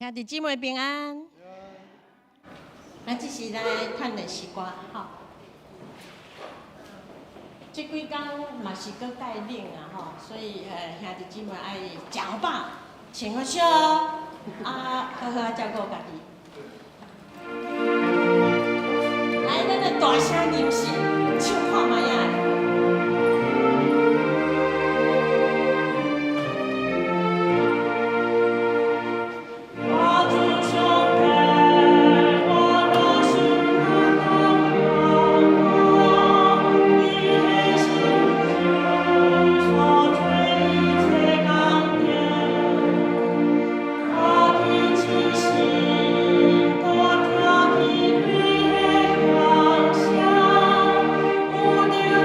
兄弟姊妹平安。咱这是来看历史歌，吼。这几天嘛是搁带领啊，吼，所以兄弟姊妹爱食好饱，穿好少，好好照顾家己。来，咱来大声吟诗，唱看卖啊！ 我的。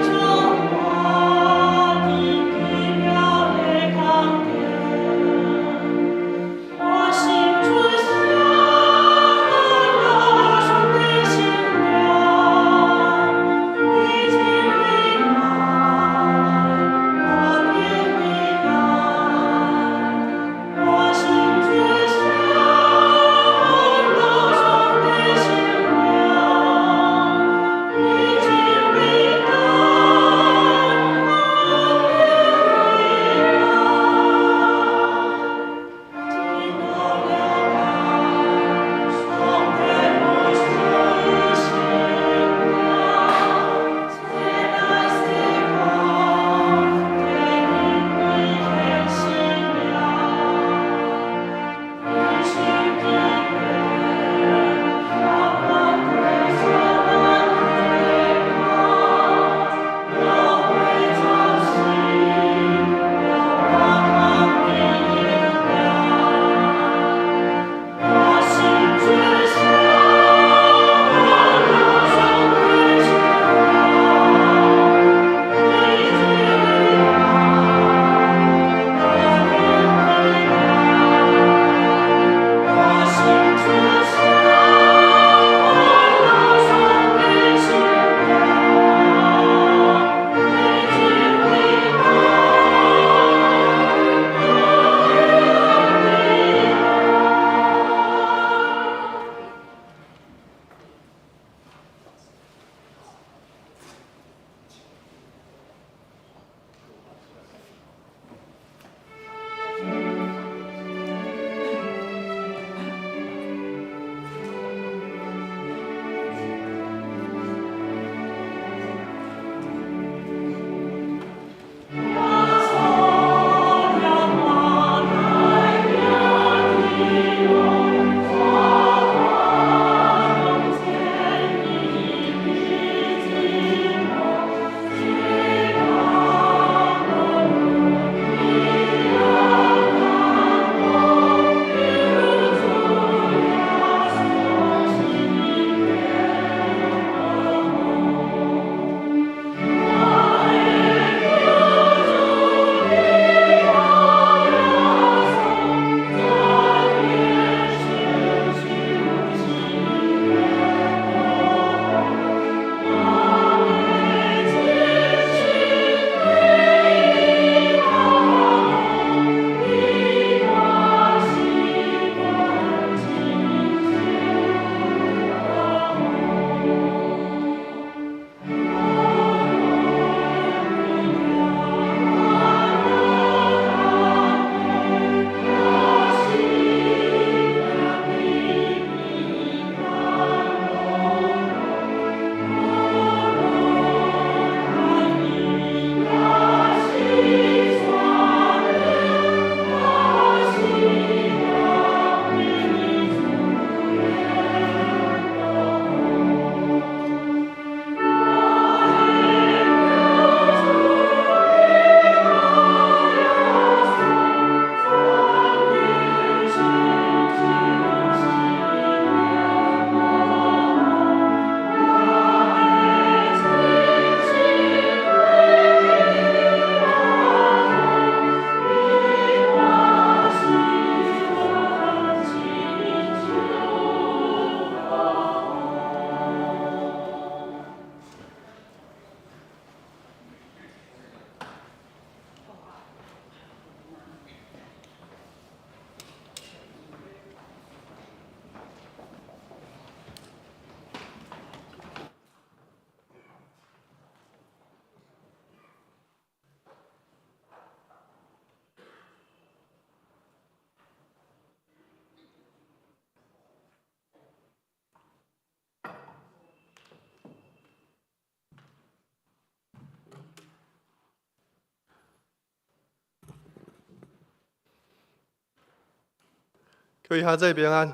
各位下这平安，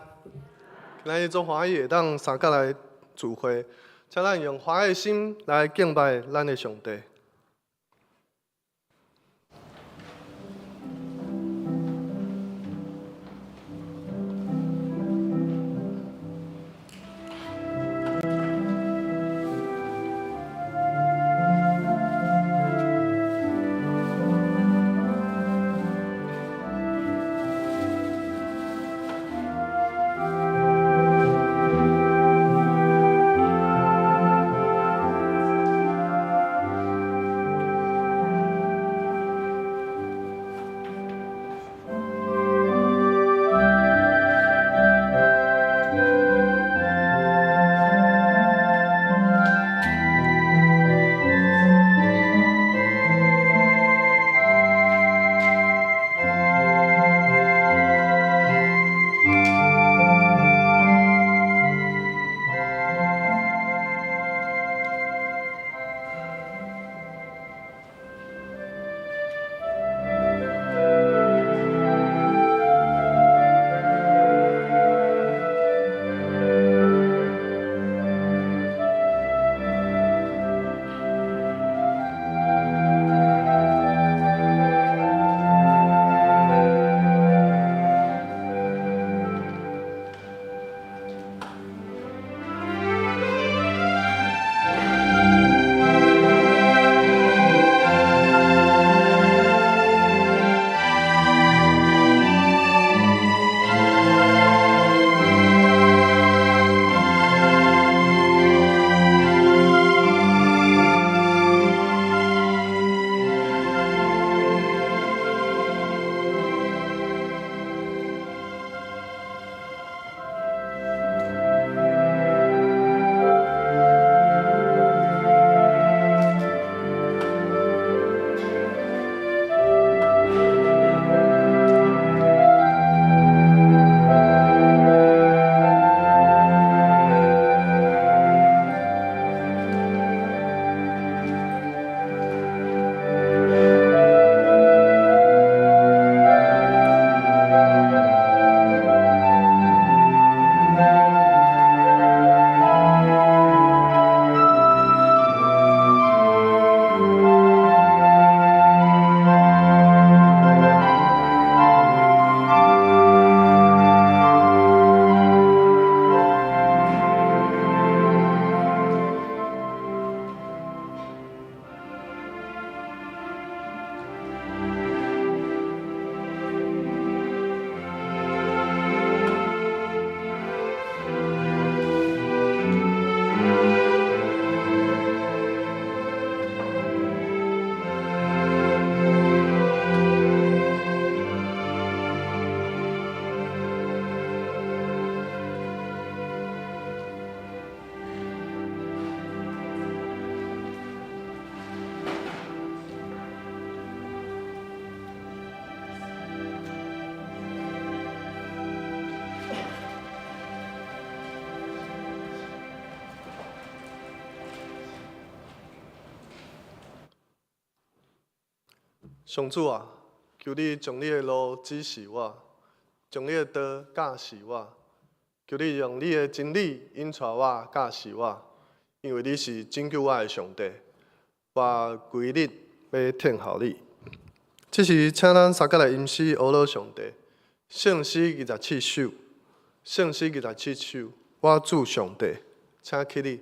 咱做欢喜，当三角来聚会，请咱用欢喜的心来敬拜咱的上帝。上主啊，求你将你的路指示我，将你的道教示我，求你用你的真理引带我、教示我，因为你是拯救我的上帝，我规日要听候你。这是请咱三角来吟诗学老上帝，圣诗27首，圣诗27首，我主上帝，请起立。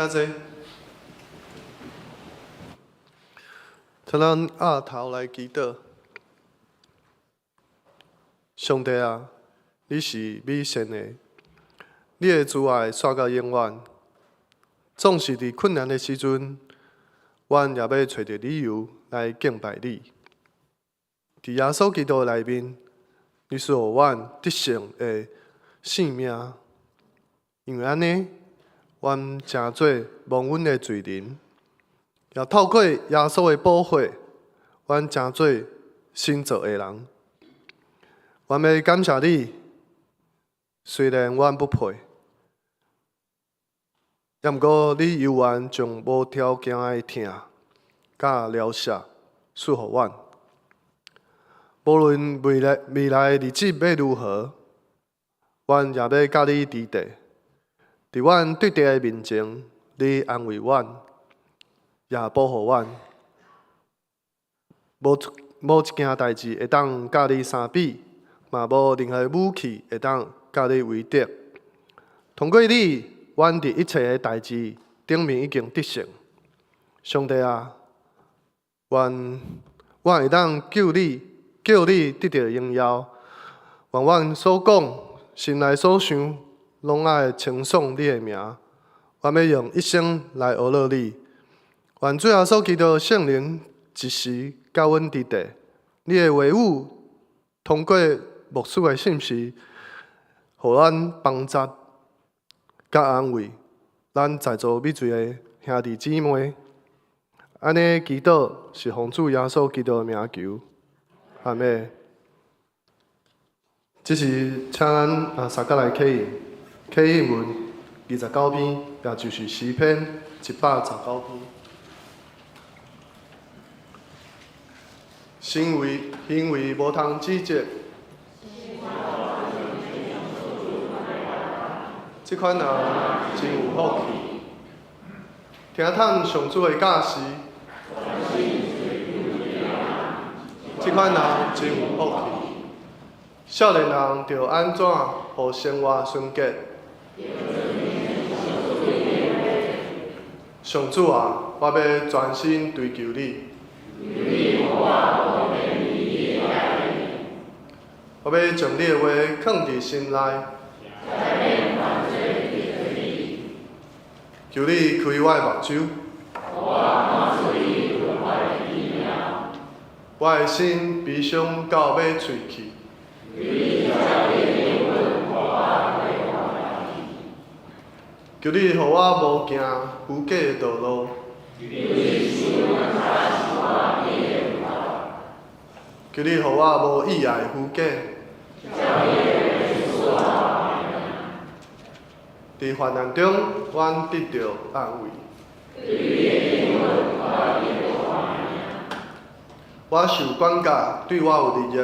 请坐。请咱压头来祈祷。上帝啊，你是美善的，你的慈爱煞到永远。总是伫困难的时阵，阮也要找着理由来敬拜你。伫耶稣基督内面，你是互阮得胜的性命，因为安尼，阮诚做蒙恩的罪人，也透过耶稣的保护，阮诚做新造的人。阮要感谢你，虽然阮不配，也毋过你犹原将无条件的疼甲疗愈赐予阮。无论未来的日子要如何，阮也要甲你伫地。伫阮对敌的面前，你安慰阮，也保护阮。无一件代志会当甲你相比，嘛无任何武器会当甲你为敌。通过你，阮伫一切的代志顶面已经得胜。上帝啊，愿我会当叫你得到荣耀。愿阮所讲、心内所想，拢爱称颂你的名。我要用一生来学乐你。愿主耶稣基督圣灵一时教阮伫地。你的话语通过牧师的信息，互咱帮助甲安慰。咱在座每一个兄弟姊妹，安尼祈祷是奉主耶稣基督的名求。阿妹，这是请咱三角来起印，起印文29篇，也就是诗篇119篇。行为无通指责，这款人真有福气。听探上主的教示，这款人真有福气。少年人着安怎互生活纯洁？上主啊，我要专心追求你。我要将你的话放伫心内，求你开我的目睭，我的心悲伤到要喙齿。求你，互我无行虚假的道路。求你，互我无意爱虚假。伫患难中，阮得到安慰。我受管教，对我有利益。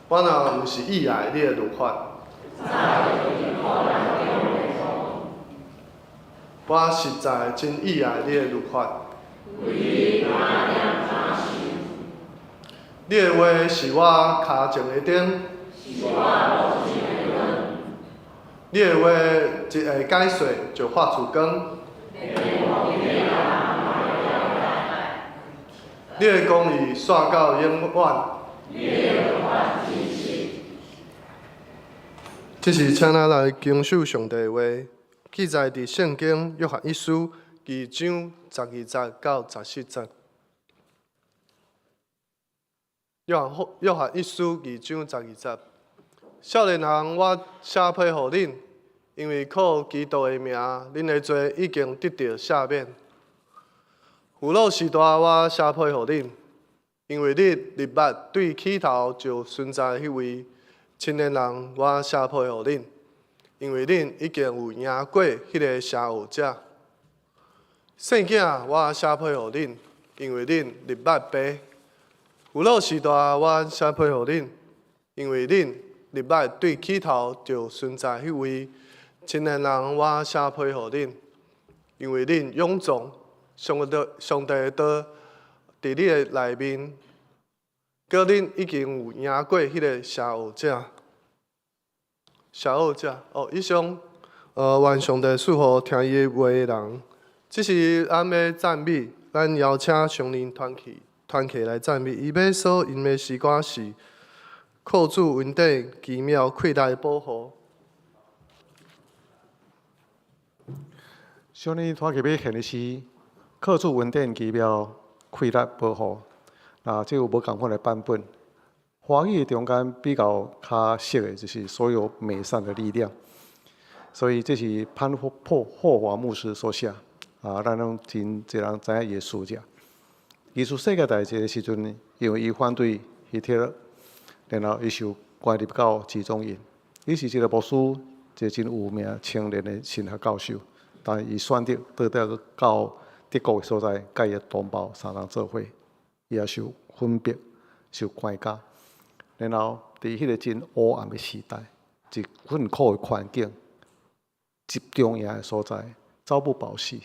我若毋是意爱你的律法，我实在真意爱你的律法。你的话是我脚前的灯，你的话一下解说就发出光。你的公义煞到永远。这是请咱来经受上帝的话，记载伫圣经约翰一书2章12节到14节。约翰一书2章12节。少年人，我写批互恁，因为靠基督的名，恁的罪已经得到赦免。父老时代，我写批互恁，因为恁立捌对起头就存在迄位。青年人，我写批互恁，因为恁已经有赢过迄个邪恶者。圣囝，我写批互恁，因为恁立捌背。父老时代，我写批互恁，因为恁立捌对起头就存在迄位。青年人，我写批互恁，因为恁勇壮，上帝的道伫你的内面。叫恁已经有赢过迄个邪恶者。谢好者哦，以上愿上帝赐福听伊的话的人，这是咱要赞美，咱邀请上灵团契来赞美。伊要所用的诗歌是靠主稳定奇妙溃大的保护。上灵团契要献的是靠主稳定奇妙溃大保护。这有无共款的版本。华语中间比较较熟的就是所有美善的力量，所以这是潘霍华牧师所写。咱拢真侪人知影伊的书者。耶稣世界大战的时阵，因为伊反对希特勒，然后伊受关入到集中营。伊是一个牧师，一个真有名青年的神学教授，但伊选择到德国的所在，甲伊的同胞相同做伙，伊也受分别、受关押。然后伫迄个真黑暗的时代，一困苦的环境，集中营的所在，朝不保夕。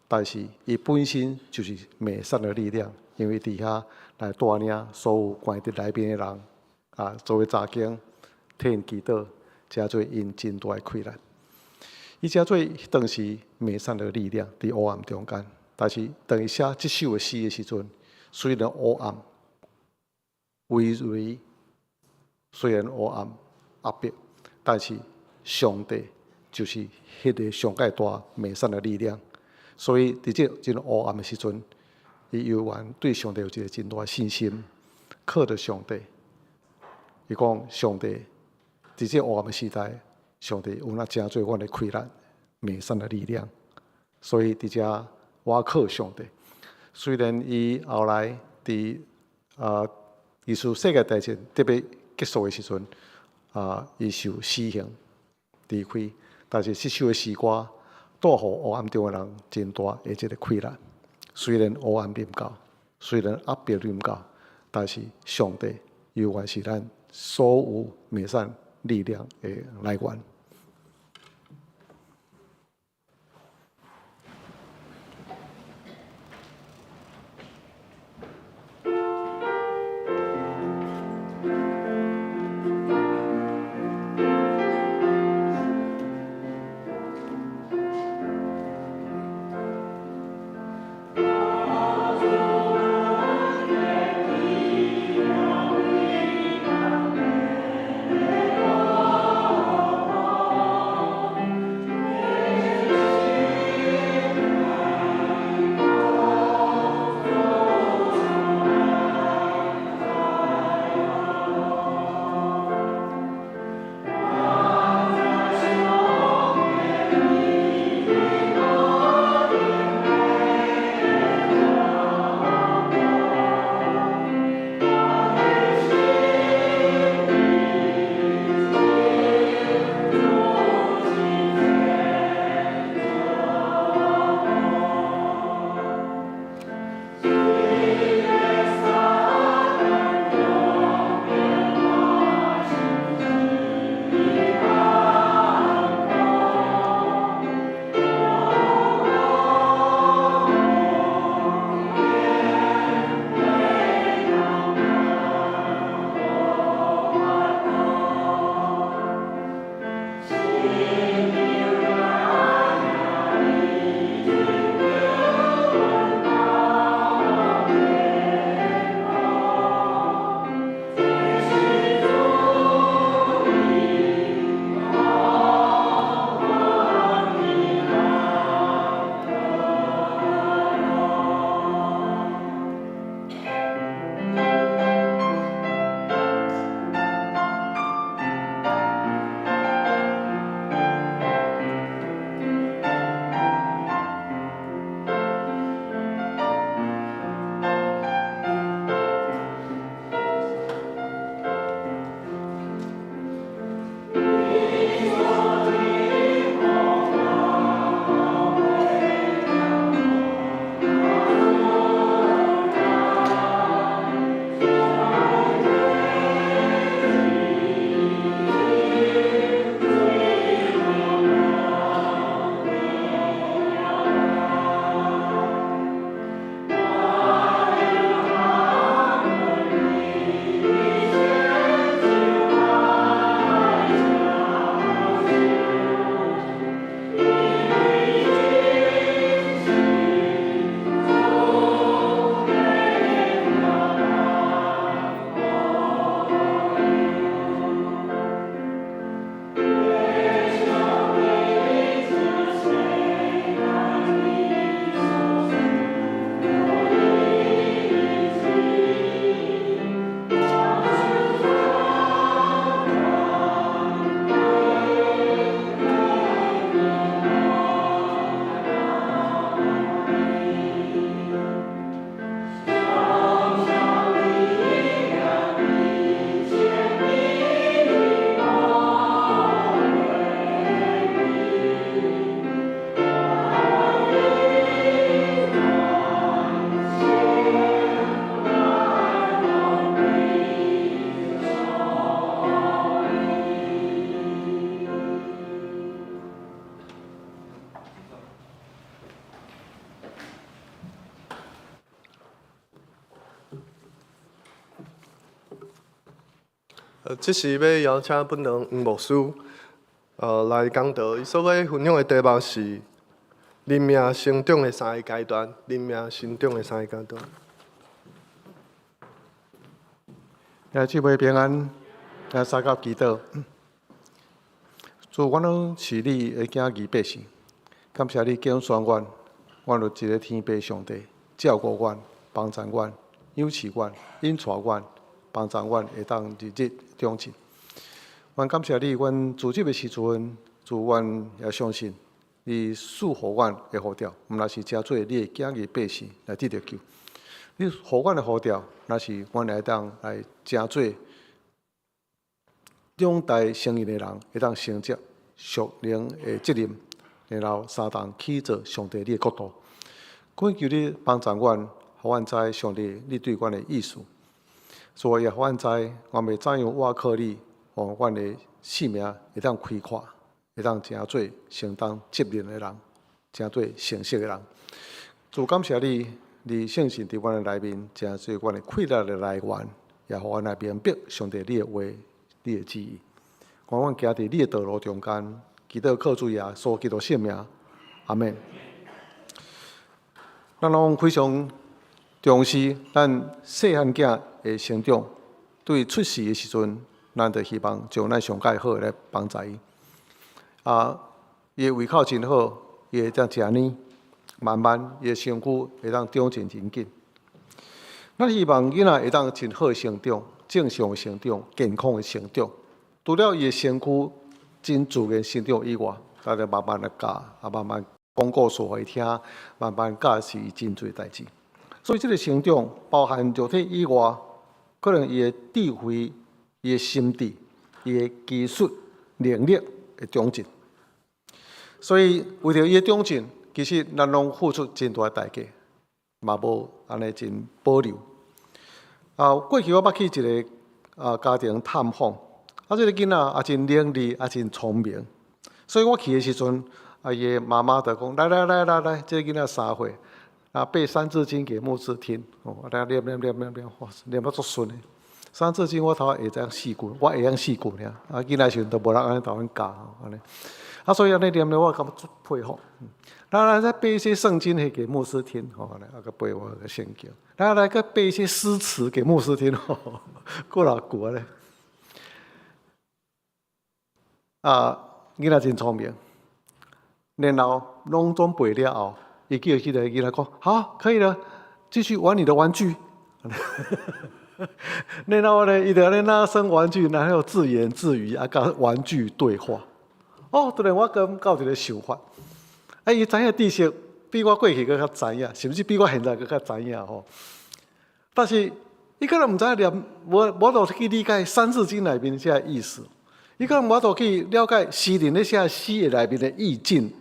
但是伊本身就是美善的力量，因为伫遐来带领所有关伫内面的人，作为查经，替因祈祷，加做因真大的溃烂。伊加做当时美善的力量伫黑暗中间。但是当伊写这首的诗的时阵，虽然黑暗、微微。虽然黑暗压迫，但是上帝就是迄个上界大美善的力量。所以伫这真黑暗的时阵，伊犹原对上帝有一个真大的信心，靠着上帝。伊讲上帝伫这黑暗的时代，上帝有那真做阮的溃烂美善的力量。所以伫这我靠上帝。虽然伊后来伫耶稣世界大战特别结束的时阵，伊受死刑离开，但是这首的诗歌带予黑暗中的人真大的一个溃烂。虽然黑暗临到，虽然压迫临到，但是上帝永远是咱所有美善力量的来源。这时要邀请本人黄牧师来讲道，伊所要分享的题目是人命成长的三个阶段。人命成长的三个阶段。姊妹平安，三甲祈祷。主，阮拢是你的囝儿百姓，感谢你拣选阮，阮就一个天父上帝照顾阮、帮助阮、养饲阮、引带阮、帮助阮会当日日长进。阮感谢你，阮自入的时阵，主阮也相信你赐予阮的呼召，毋若是真做你的囝儿百姓来得到救。你予阮的呼召，若是阮会当来真做两代成人的人，会当承接属灵的责任，然后相当去做上帝你的国度。恳求你帮助阮，互阮知上帝你对阮的意思，所以也互阮知，阮袂怎样倚靠你，互阮的性命会当开阔，会当真做承担责任的人，真做成熟的人。主感谢你。你相信伫阮的内面，真做阮的快乐的来源，也互阮来明白上帝你的话、你的旨意。愿阮行伫你的道路中间，祈祷靠主耶稣基督圣名，阿门。咱拢非常重视咱细汉囝的成长，对出世的时阵，咱就希望将咱上介好来帮助伊。伊的胃口真好，伊会当食呢。慢慢，伊的身躯会当长进真紧。咱希望囡仔会当真好成长、正常的成长、健康的成长。除了伊的身躯真自然成长以外，咱就慢慢来教，慢慢讲故事互伊听，慢慢教是伊真侪代志。所以，这个成长包含肉体以外，可能伊的智慧、伊的心智、伊的技术能力会长进。所以，为着伊的长进。其实，咱拢付出真大代价，嘛无安尼真保留。过去我捌去一个家庭探访，这个囡仔也真伶俐，也真聪明。所以我去的时阵，伊的妈妈就讲：来，这个囡仔3岁，背《三字经》给牧师听，来念，念到足顺的。《三字经》我头会知影4句，我会晓4句尔。囡仔时阵都无人安尼甲阮教，安尼。所以安尼念咧，我感觉足佩服。来，再背一些圣经给牧师听，来，个背我个圣经。来，个背一些诗词给牧师听，过老久咧。囡仔真聪明，然后拢总背了后，伊叫迄个囡仔讲：好，可以了，继续玩你的玩具。然后呢，伊就安尼拿生玩具，然后自言自语，甲玩具对话。突然我感觉一个想法。伊知影知识比我过去更较知影，甚至比我现在更较知影吼。但是伊可能毋知影念，无度去理解《三字经》内面这意思，伊可能无度去了解诗人咧写诗的内面的意境、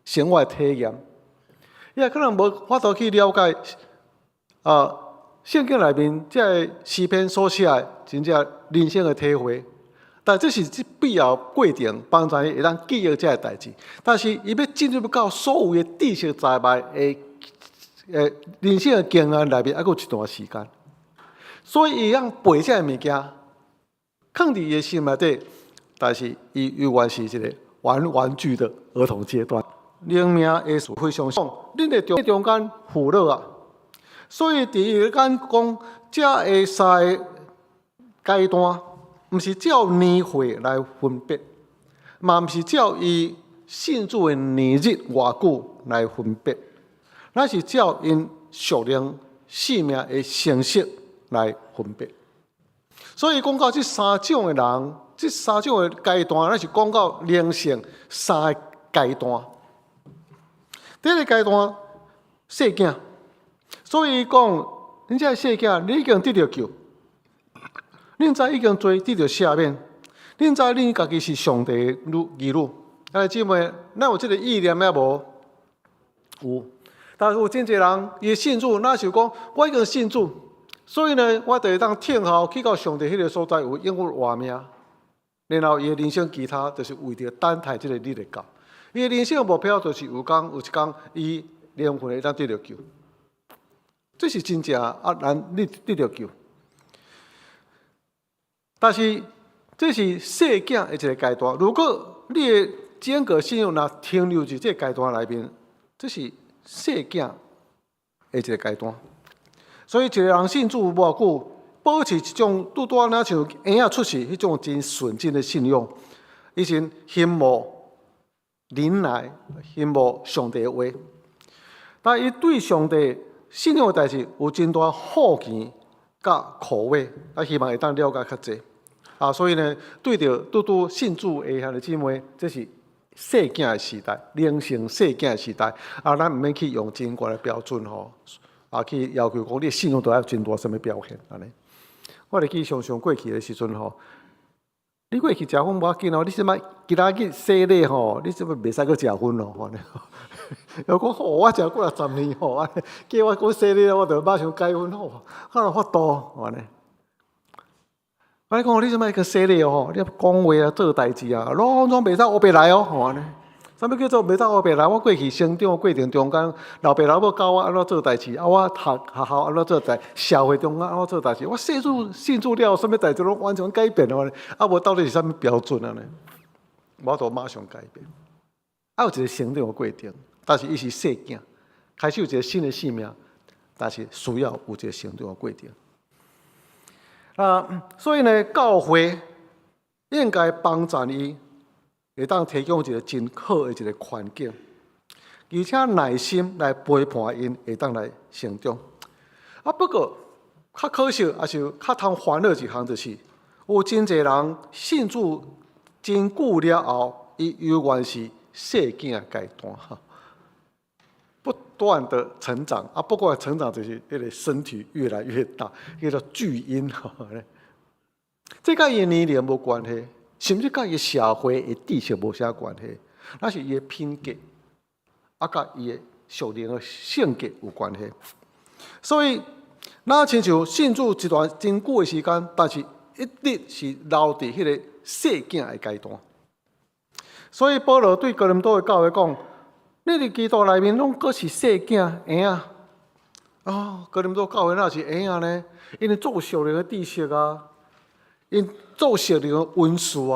生活体验，伊也可能无法度去了解圣经内面这诗篇所写的真正人生的体会。但这是必要过程，帮助伊会当记忆这个代志。但是伊要进入到所有的知识在内的人生的经验内面，还佫有一段时间。所以伊通背这个物件，放伫伊的心内底。但是伊永远是一个玩具的儿童阶段。灵命的事非常重，恁在中间腐落啊。所以伫伊讲这个3个阶段。毋是照年岁来分别，嘛毋是照伊信主的年日偌久来分别，那是照因属灵生命的成熟来分别。所以讲到这3种的人，这3种的阶段，那是讲到灵性3个阶段。第一个阶段，细囝，所以讲，恁这细囝，你已经得到救。恁知已经做得到赦免，恁知恁家己是上帝的儿女。姊妹，咱有这个意念也无？有，但是有真侪人伊信主，那想讲我已经信主，所以呢，我就会当听候去到上帝迄个所在有永远活命，然后伊的人生其他就是为着等待这个日来到。伊的人生的目标就是有一天伊灵魂会当得到救，这是真正难得到救。但是这是细囝的一个阶段。如果你的整个信用若停留在这个阶段内面，这是细囝的一个阶段。所以一个人信主无久，保持一种拄拄那像婴仔出世迄种真纯真的信用，以前羡慕忍耐，羡慕上帝的话。但伊对上帝信用的代志有真大好奇甲苦味，希望会当了解较济。所以呢，对着拄拄信主的兄弟姊妹，这是细囝的时代，灵性细囝的时代。咱毋免去用真高的标准去要求讲你的信用都要真大什么表现安尼。我记常常过去的时阵你过去食薰无要紧你即摆今仔日洗礼你即摆袂使去食薰咯。又讲我食过10年叫我讲洗礼我就马上改薰可能法度安尼。我讲你即摆去洗礼你讲话做代志拢袂使乌白来安尼。啥物叫做袂使乌白来？我过去成长过程中间，老爸老母教我安怎做代志，我学校安怎做代，社会中安怎做代志，我信主了，啥物代志拢完全改变了。无到底是啥物标准呢？我都马上改变。有一个成长的过程，但是伊是细囝，开始有一个新的生命，但是需要有一个成长的过程。所以呢，教会应该帮助伊。会当提供一个真好的一个环境，而且耐心来陪伴因，会当来成长。不过较可惜，也是较通烦恼一项，就是有真侪人信主真久了后，伊永远是细囝的阶段，不断的成长不过成长就是迄个身体越来越大，叫做巨婴这甲伊年龄无关系。甚至甲伊社会的知识无啥关系，那是伊的品格，甲伊的属灵的性格有关系。所以，咱亲像信主一段真久的时间，但是一直是留伫迄个细囝的阶段。所以保罗对哥林多的教会讲：，你伫基督内面拢阁是细囝婴哥林多教会哪是婴仔呢？因为做属灵的知识因做属灵的温书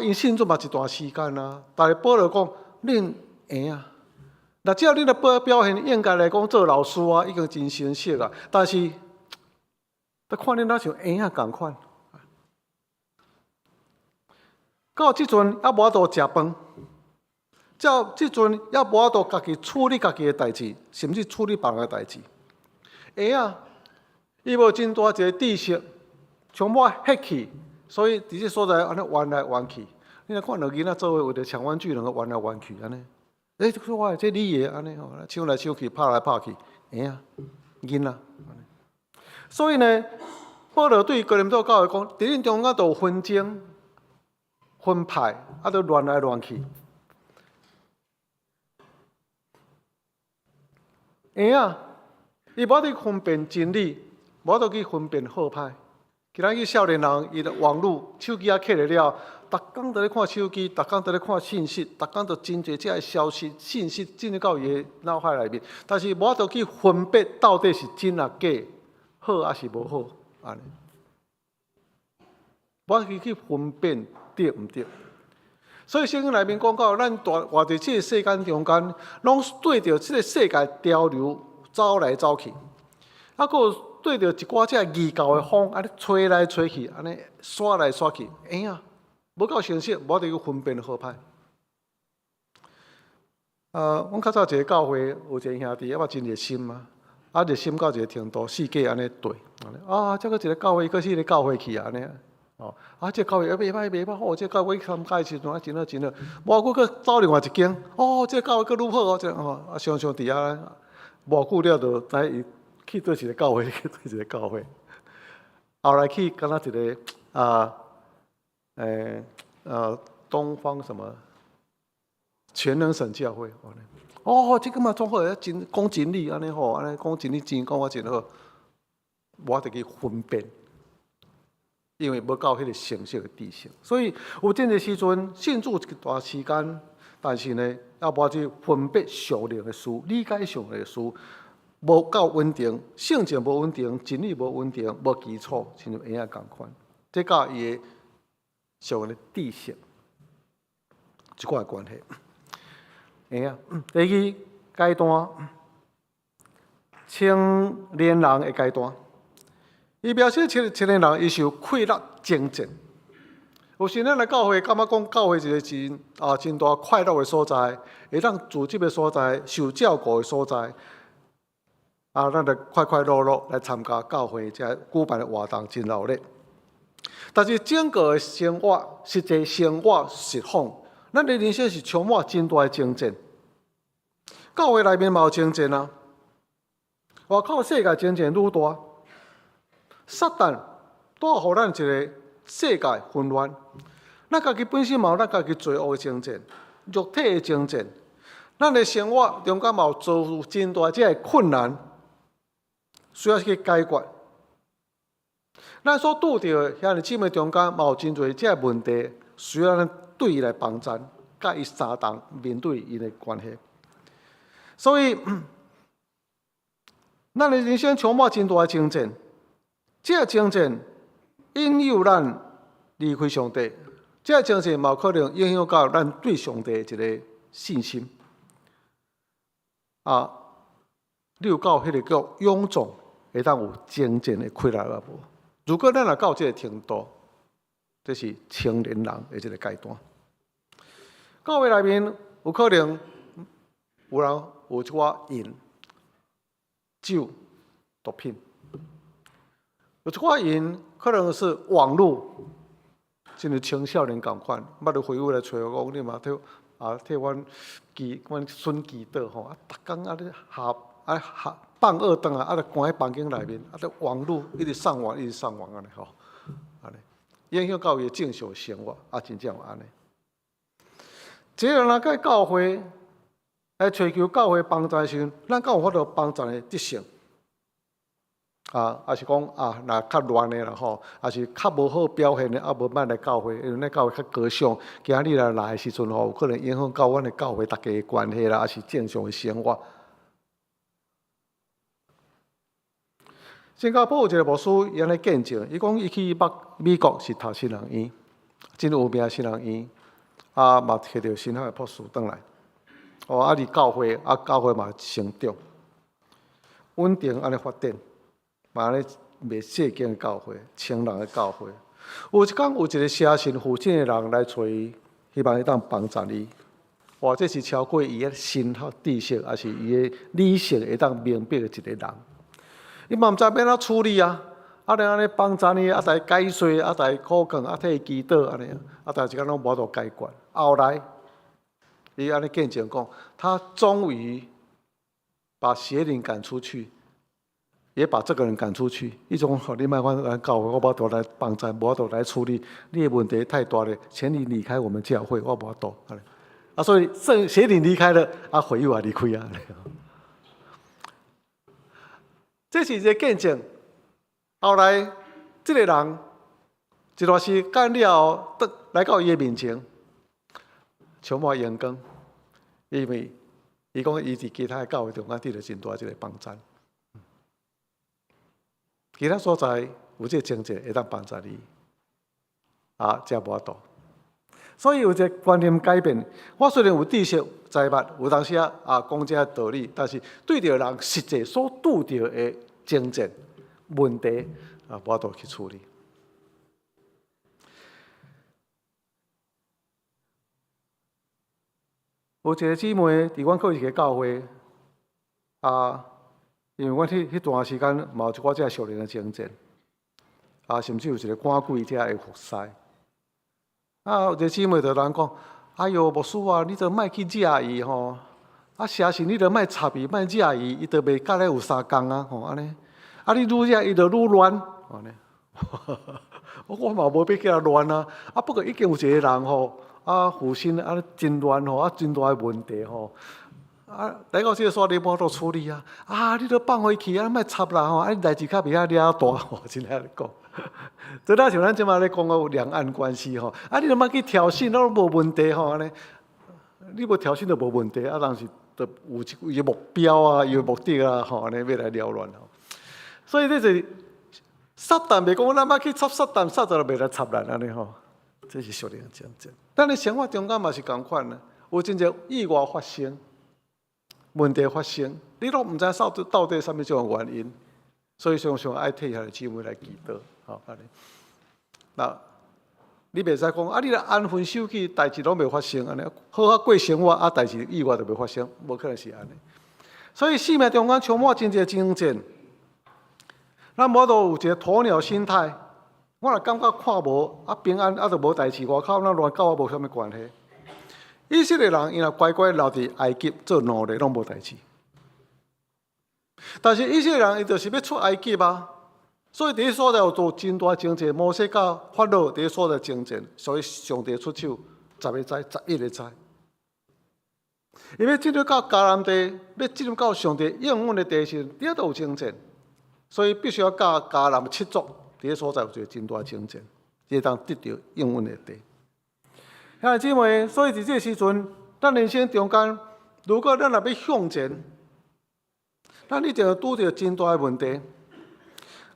因信主嘛一段时间但是保罗讲，恁婴仔，那只要恁的表现应该来讲做老师已经真成熟但是，看恁哪像婴仔同款。到即阵还无法度食饭，到即阵还无法度家己处理家己的代志，甚至处理别人的代志。婴仔，伊无真大一个知识。充满血气，所以伫这所在安尼弯来弯去。你若看两囡仔做伙，为着抢玩具，两个弯来弯去安尼。说话这你的安尼抢来抢去，拍来拍去，囡仔。所以呢，保罗对哥林多教会讲，伫恁中间都有纷争、分派，都乱来乱去。伊无法度分辨真理，无法度去分辨好歹。今仔日少年人，伊的网络手机摕来了，逐工都咧看手机，逐工都咧看信息，逐工都真侪这消息、信息进入到伊的脑海内面，但是无法度去分辨到底是真啊假，好还是无好安尼，无法度去分辨对毋对。所以圣经内面讲到，咱活在这个世间中间，拢对着这个世界潮流走来走去，有对着一寡这异教的风，安尼吹来吹去，安尼刷来刷去，无够成熟，无法度去分辨好歹。阮较早一个教会有一个兄弟，真热心热心到一个程度，世界安尼对，这个一个教会，搁是个教会去安尼。这教会袂歹，这教会参加的时阵真好真好。无久搁走另外一间，这教会搁愈好常常伫遐，无久了就知伊。去做一个教会，去做一个教会，后来去敢若一个东方什么全能神教会，这个嘛总好，真讲真理安尼安尼讲真理真讲我真好，我得去分辨，因为无够迄个成熟的知识，所以有这个时阵信主一段时间，但是呢，也无去分辨属灵的事、理解上的事。无够稳定，性情无稳定，真理无稳定，无基础，亲像婴仔同款。这甲伊的上的知识一寡关系。会啊，第二阶段，青年人的阶段，伊描写青年人伊是有快乐精进。有时咱来教会，感觉讲教会是一个真大快乐的所在，会当自集的所在，受照顾的所在。咱就快快乐乐来参加教会这举办的活动，真热烈。但是整个的生活，实际生活实况，咱的人生是充满真大的精进。教会内面嘛有精进啊，外口世界精进愈大，撒旦带互咱一个世界混乱。咱家己本身嘛有咱家己罪恶的精进，肉体的精进，咱的生活中间嘛有遭遇真大这困难，需要去解决。咱所拄到的兄弟姊妹中间嘛有真侪这问题，需要咱对伊来帮助，甲伊相同面对伊的关系。所以，咱的人生充满真大的精进，这精进引诱咱离开上帝，这精进嘛有可能影响到咱对上帝的一个信心。你有到迄个叫臃肿，会当有精进的快乐啊无？如果咱若到这个程度，这是青年人的一个阶段。教会内面有可能有人有一寡瘾、酒、毒品，有一寡瘾可能是网络，真是青少年共款，捌着回屋来找我讲，你嘛替阮孙记倒吼，逐工咧放学顿就关喺房间内面，就网络一直上网安尼吼，安尼影响到伊正常生活，真正有安尼。这个人甲教会来追求教会帮助的时阵，咱敢有法度帮助的德性？还是讲若较乱的啦吼，还是较无好表现的，无捌来教会，因为咱教会较高尚，今日来的时阵吼，有可能影响到阮的教会大家的关系啦，还是正常的生活。新加坡有一个牧师，伊安尼见证，伊讲伊去美国是读新人院，真有名新人院，嘛摕到新海的博士转来，离教会，教会嘛成长，稳定安尼发展，嘛安尼卖世间的教会，青人的教会。有一天有一个写信附近的人来找伊，希望伊当帮助伊。这是超过伊的心学知识，还是伊的理性会当明白的一个人。伊嘛毋知要怎处理啊！安尼帮助伊，来解说，来苦劝，替伊祈祷安尼，但是拢无法度解决。后来，伊安尼见证讲，他终于把邪灵赶出去，也把这个人赶出去。伊种你莫翻来教会，我无法度来帮助，无法度来处理，你的问题太大了，请你离开我们教会，我无法度。所以邪灵离开了，回友也离开啊。这是一个见证。后来，这个人一段时间了后，来到伊的面前，充满阳光，因为伊讲伊伫其他的教会中间得到真大一个帮助。其他所在有这个情节会当帮助你，这无法度。所以有一个观念改变。我虽然有知识、财物，有当时讲这道理，但是对着人实际所拄到的症状、问题，无法度去处理。有一个姊妹伫阮过去个教会，因为阮迄段时间嘛有一寡这属灵的精进，甚至有一个赶鬼这的服侍。有一个姊妹就人讲：“哎哟，牧师啊，你着莫去惹伊吼，写信你着莫插伊，莫惹伊，伊着袂甲你有相共啊，吼安尼。你愈惹伊着愈乱，安尼。我嘛无要叫他乱啊，不过已经有一个人吼，父亲真乱吼，真大的问题吼。来到这个山你无法度处理啊，你着放回去莫插啦吼，你代志较袂遐大吼，真安尼讲。这像咱即马咧讲有两岸关系吼，你著莫去挑衅，那无问题吼安尼。你无挑衅就无问题，但是就有伊个目标伊个目的吼安尼要来扰乱吼。所以这是撒旦袂讲咱要去插撒旦，撒旦就袂来插咱安尼吼。这是属灵的见证。咱的生活中间嘛是共款啊，有真侪意外发生，问题发生，你都毋知到底什么种原因，所以常常爱替遐个姊妹来祈祷，吼安尼。那你袂使讲啊，你来安分守己，代志拢袂发生安尼，好好过生活啊，代志意外就袂发生，无可能是安尼。所以生命中间充满真侪征战，咱无都有一个鸵鸟心态。我若感觉看无啊平安啊，就无代志，外口那乱搞啊无啥物关系。以色列人伊若乖乖留伫埃及做奴隶，拢无代志。但是以色列人伊就是要出埃及啊，所以伫迄所在有做真大征战。摩西甲法老伫迄所在征战，所以上帝出手，10个灾，11个灾。因为进入到迦南地，要进入到上帝应允的地时，底都有征战，所以必须要甲迦南7族。伫迄所在有一个真大征战，才当得到应允的地。兄弟姊妹，所以伫这个时阵，咱人生中间，如果咱若要向前，咱一定要拄着真大的问题。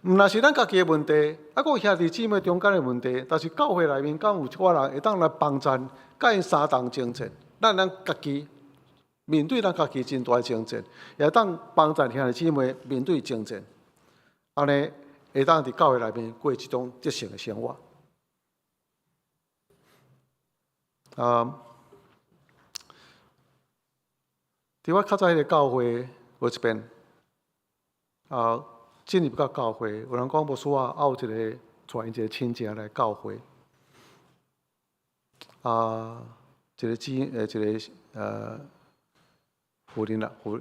毋若是咱家己的问题，啊，搁兄弟姊妹中间的问题，但是教会内面敢有一寡人会当来帮战，甲因相同征战，咱家己面对咱家己真大的征战，也当帮战兄弟姊妹面对征战，安尼。会当伫教会内面过一种节省的生活。伫我较早迄个教会有一边，进入到教会，有人讲无需要有一个带一个亲戚来教会，一个福林人，我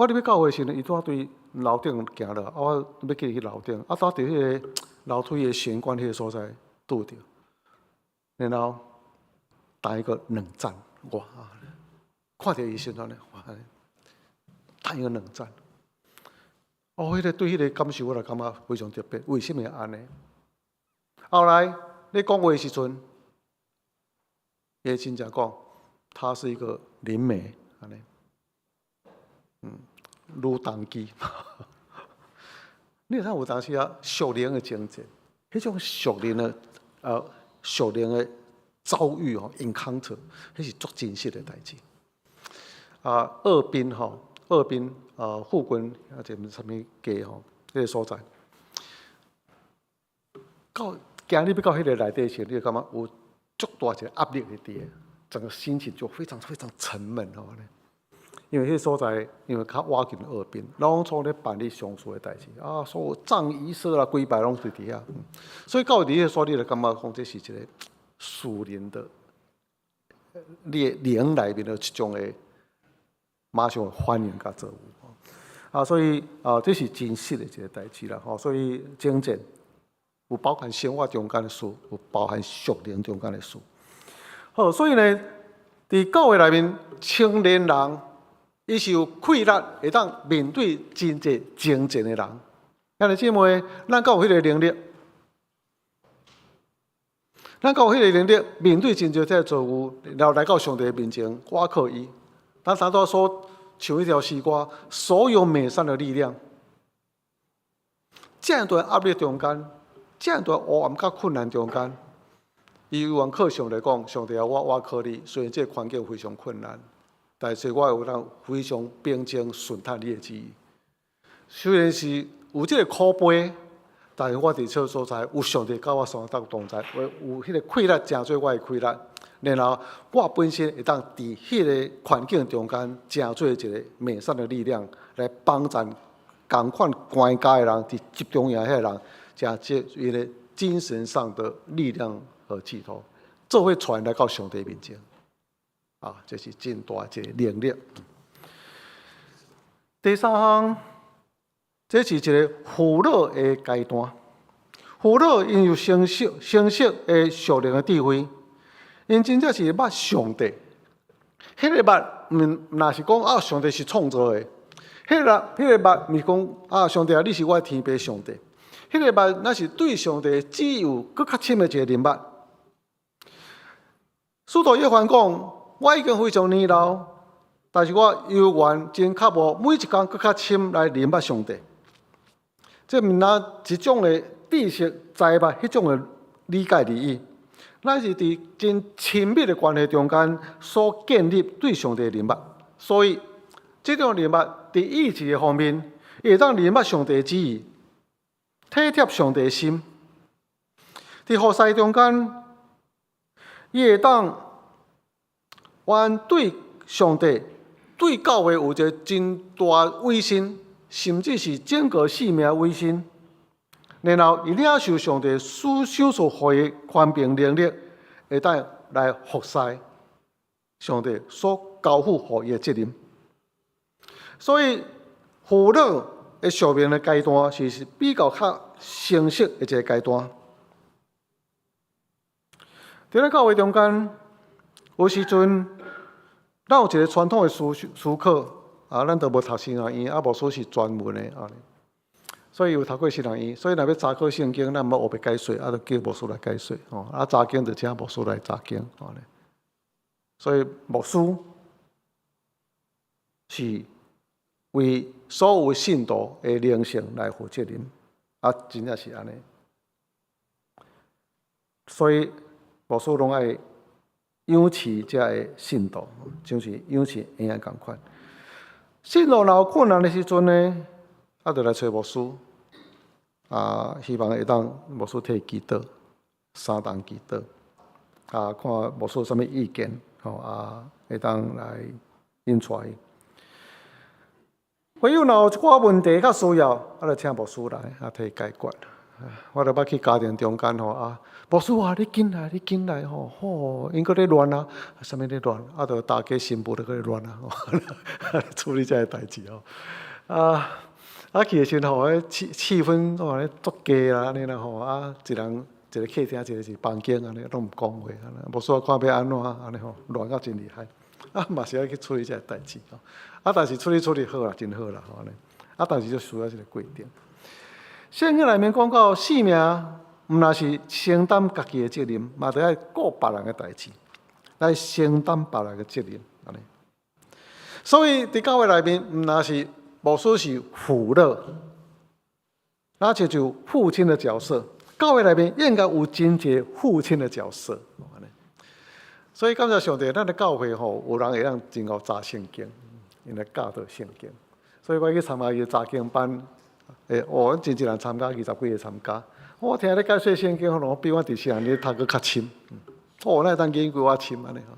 入去教会时呢，伊拄对楼顶行落，我要去楼顶，拄伫迄个楼梯的玄关迄个所在拄着，然后打一个冷战，哇！看到伊身段咧，哇！打一个冷战，迄个对迄个感受，我就感觉非常特别。为什么安尼？后来你讲话的时阵，也亲戚讲，他是一个灵媒，安尼。如当机，你看有当时啊，属灵的征战，迄种属灵的遭遇哦 ，encounter， 迄是足真实的代志。二滨富军啊，这什么街吼，迄个所在，到今日要到迄个内底时，你就感觉有足大一个压力喺底，整个心情就非常非常沉闷哦。因为迄个所在，因为较挖近二滨，拢从咧办理上述的代志所有葬仪社啦、规排拢是伫遐，所以到伫迄个所，你就感觉讲这是一个属灵的，你灵内面的一种的马上欢迎甲作物所以这是真实的一个代志啦所以征战有包含生活中间的事，有包含属灵中间的事。好，所以呢，伫教会内面，青年人。伊是有气力，会当面对真侪征战的人。兄弟姊妹，咱敢有迄个能力？咱敢有迄个能力面对真侪这作物，然后来到上帝的面前，我可以。咱常常说唱一条诗歌，所有美善的力量。这样大压力中间，这样大黑暗甲困难中间，伊有人靠上帝讲，上帝我靠你，虽然这环境非常困难。但是我有当非常平静顺探你的旨意，虽然是有这个苦悲，但是我伫这所在有上帝甲我相当同在，有迄个气力真做我的气力，然后我本身会当伫迄个环境中间真做一个美善的力量，来帮助同款关家的人，伫集中营迄个人，真这一个精神上的力量和寄托，做伙传来到上帝面前。这是真大一个能力。第三项，这是一个辅导的阶段。辅导因有成熟的属灵的智慧，因真正是捌上帝。迄个捌，若是讲上帝是创造的，迄个捌，毋是讲上帝你是我的天父上帝。迄个捌，那是对上帝只有更较深的一个认捌。使徒约翰讲。我已经非常年老，但是我犹原真较无每一天更较深来认捌上帝。这毋那一种的知识、财物迄种的理解利益，乃是伫真亲密的关系中间所建立对上帝的人物。所以，这种人物伫意志的方面，会当明白上帝的旨意，体贴上帝的心。伫服侍中间，伊会当原对上帝、对教会有一个真大委身，甚至是整个性命的委身。然后，伊领受上帝所授予的权柄能力，会当来服侍上帝所交付予伊的责任。所以，辅导的上面的阶段是比较成熟的一个阶段。伫咧教会中间，有时阵，咱有一个传统的思考啊，咱都无读圣人院，啊，无说是专门的啊。所以有读过圣人院，所以若要查考圣经，咱毋学要解说，啊，就叫牧师来解说哦。啊，查经就请牧师来查经哦。所以牧师是为所有信徒的灵性来负责任，啊，真正是安尼。所以牧师拢爱养持遮的信徒，像是养持婴仔共款。信徒若有困难的时阵呢，啊，就来找牧师，啊，希望会当牧师替祈祷，3重祈祷，啊，看牧师有啥物意见，吼啊，会当来引出伊。还有若有一寡问题较需要，啊，就请牧师来啊替解决。我就捌去家庭中间吼啊，牧师啊，你紧来，你紧来吼，吼，因搁咧乱啊，啥物咧乱？啊，就大家新妇就搁咧乱啊，处理这个代志吼。啊，去的时候吼，气氛吼咧足低啦，安尼啦吼啊，一人一个客厅，一个是房间安尼，拢毋讲话，牧师看要安怎安尼吼，乱到真厉害。啊，嘛是要去处理这个代志吼。啊，但是处理好啦，真好啦吼安尼。啊，但是就需要一个过程。圣经内面讲到，性命毋若是承担家己的责任，嘛得爱顾别人的代志，来承担别人的责任安尼。所以伫教会内面，毋若是牧师是辅导，而且就父亲的角色。教会内面应该有真一个父亲的角色安尼。所以感谢上帝，咱的教会吼，有人会当真好查圣经，因为教导圣经。所以我去参加伊个查经班。我真侪人参加，20几个参加。我听你解说圣经，可能比我伫世人咧读佫较深。那当研究我深安尼吼。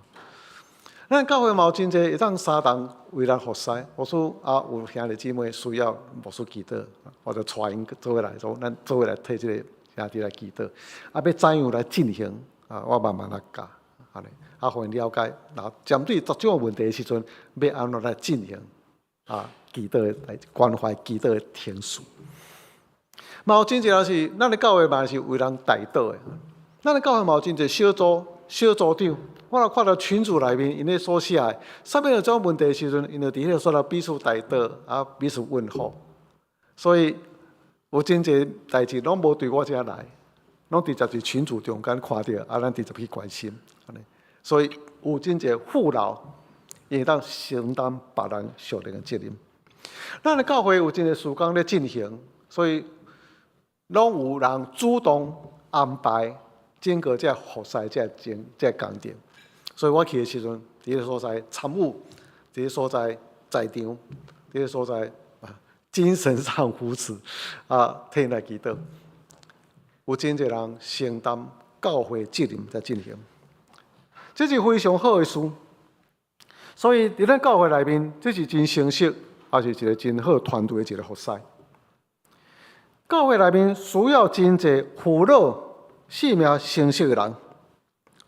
咱教会嘛有真侪会当3重为咱服侍，牧师啊有兄弟姊妹需要牧师祈祷，我就带因做伙来做，咱做伙来替这个兄弟来祈祷。啊，要怎样来进行啊？我慢慢来教安尼，啊，互因了解。然后针对各种问题的时阵，要安怎来进行啊？祈祷来关怀祈祷的天数，嘛有真侪人是咱的教会嘛是为人代祷的，咱的教会嘛有真侪小组长，我若看到群组内面因咧所写的，啥物有种问题的时阵，因就伫迄说了彼此代祷啊，彼此问候，所以有真侪代志拢无对我遮来，拢直接伫群组中间看到，啊，咱直接去关心，安尼，所以有真侪父老会当承担别人属灵的责任。咱的教会有真个事工咧进行，所以拢有人主动安排整个这服侍这工程。所以我去的时阵，伫个所在参与，伫个所在在场，伫个所在精神上扶持啊，替因来祈祷。有真侪人承担教会责任在进行，这是非常好的事。所以伫咱教会内面，这是真成熟。也是一个真好团队的一个服侍。教会内面需要真侪辅导性命成熟的人，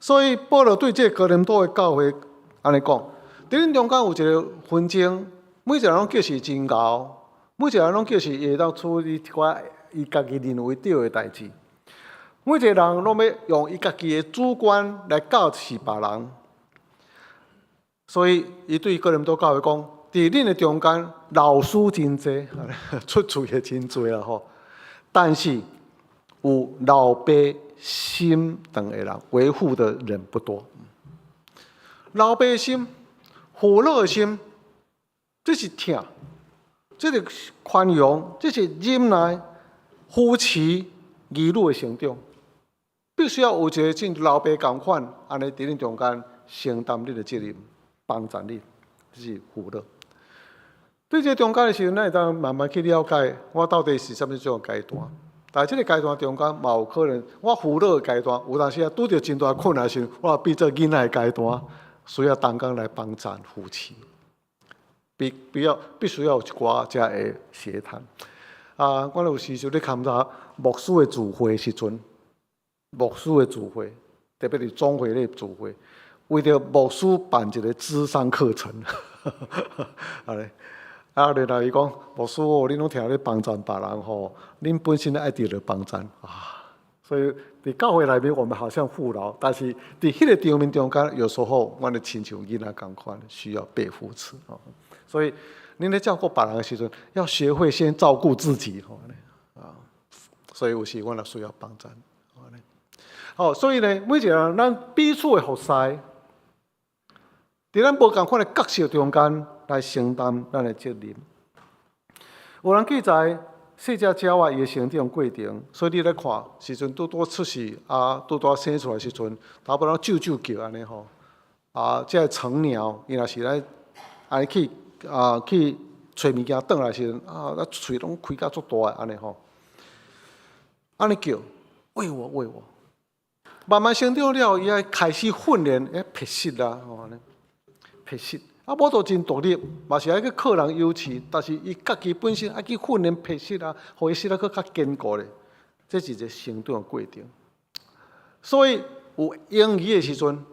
所以保罗对这哥林多的教会安尼讲：，伫恁中间有一个纷争，每一个人拢叫是真牛，每一个人拢叫是会当处理一寡伊家己认为对的代志，每一个人拢要用伊家己的主观来教示别人，所以伊对哥林多教会讲。伫恁的中间，老师真济，出处也真济啦吼。但是有老爸心肠的人，维护的人不多。老爸心、父老的心，这是疼，这是宽容，这是忍耐，夫妻儿女的成长，必须要有一个像老爸同款，安尼伫恁中间承担你的责任，帮助你，这是父乐。对这中间的时候，咱会当慢慢去了解，我到底是什么种阶段。但这个阶段中间，嘛有可能我父乐的阶段，有当时啊拄着真大困难的时候，我变做囡仔的阶段，需要同工来帮助夫妻。必须要有一寡才会协谈。我有时就咧勘察牧师的聚会时阵，牧师的聚会，特别是总会咧聚会，为着牧师办一个諮商课程，安尼。然后伊讲，牧师哦，恁拢听咧帮助别人吼，恁本身爱得到帮助啊。所以伫教会内面，我们好像父老，但是伫迄个场面中间，有时候我们亲像囡仔共款，需要被扶持哦。所以，恁咧照顾别人的时阵，要学会先照顾自己吼啊。所以有时我也需要帮助。好，所以呢，每一个人咱彼此的服侍，伫咱无共款的角色中间来承担咱的责任。有人记载细只鸟啊，伊的成长过程，所以你咧看时阵拄出世拄生出来时阵，差不多啾啾叫安尼吼。这成鸟，伊若是来安尼去找物件转来时阵，喙拢开甲足大的安尼吼，安尼叫喂我喂我。慢慢成长了，伊爱开始训练撇食啦，吼安尼撇食。无都真独立，嘛是爱去靠人优持，但是伊家己本身爱去训练撇食啊，互伊食得较坚固咧。这是一个成长的过程。所以有婴儿的时阵，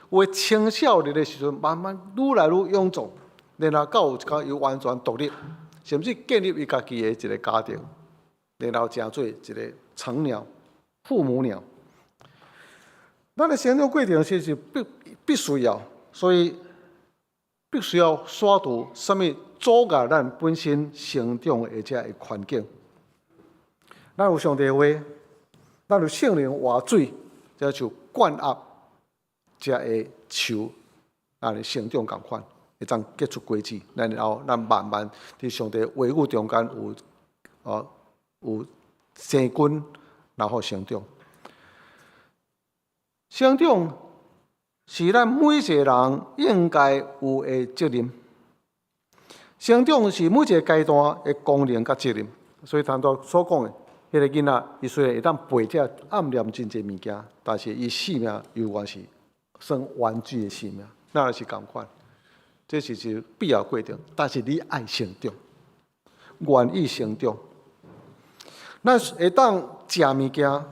有青少年的时阵，慢慢愈来愈臃肿，然后到有一天伊完全独立，甚至建立伊家己的一个家庭，然后成做一个成鸟、父母鸟。咱的成长过程是必须要，所以。必须要刷除什么阻碍咱本身成长的这个环境。咱有上帝的话，咱有圣灵活水，这就灌压这个树，安尼成长共款，会当结出果子。然后咱慢慢伫上帝话语中间有生根，然后成长。成长。是咱每一个人应该有的责任。成长是每一个阶段的功能甲责任。所以，谈到所讲的，迄个囡仔，伊虽然会当背这暗念真侪物件，但是伊性命犹原是算玩具的性命，那是共款。这是一个必要过程。但是你爱成长，愿意成长。咱会当食物件，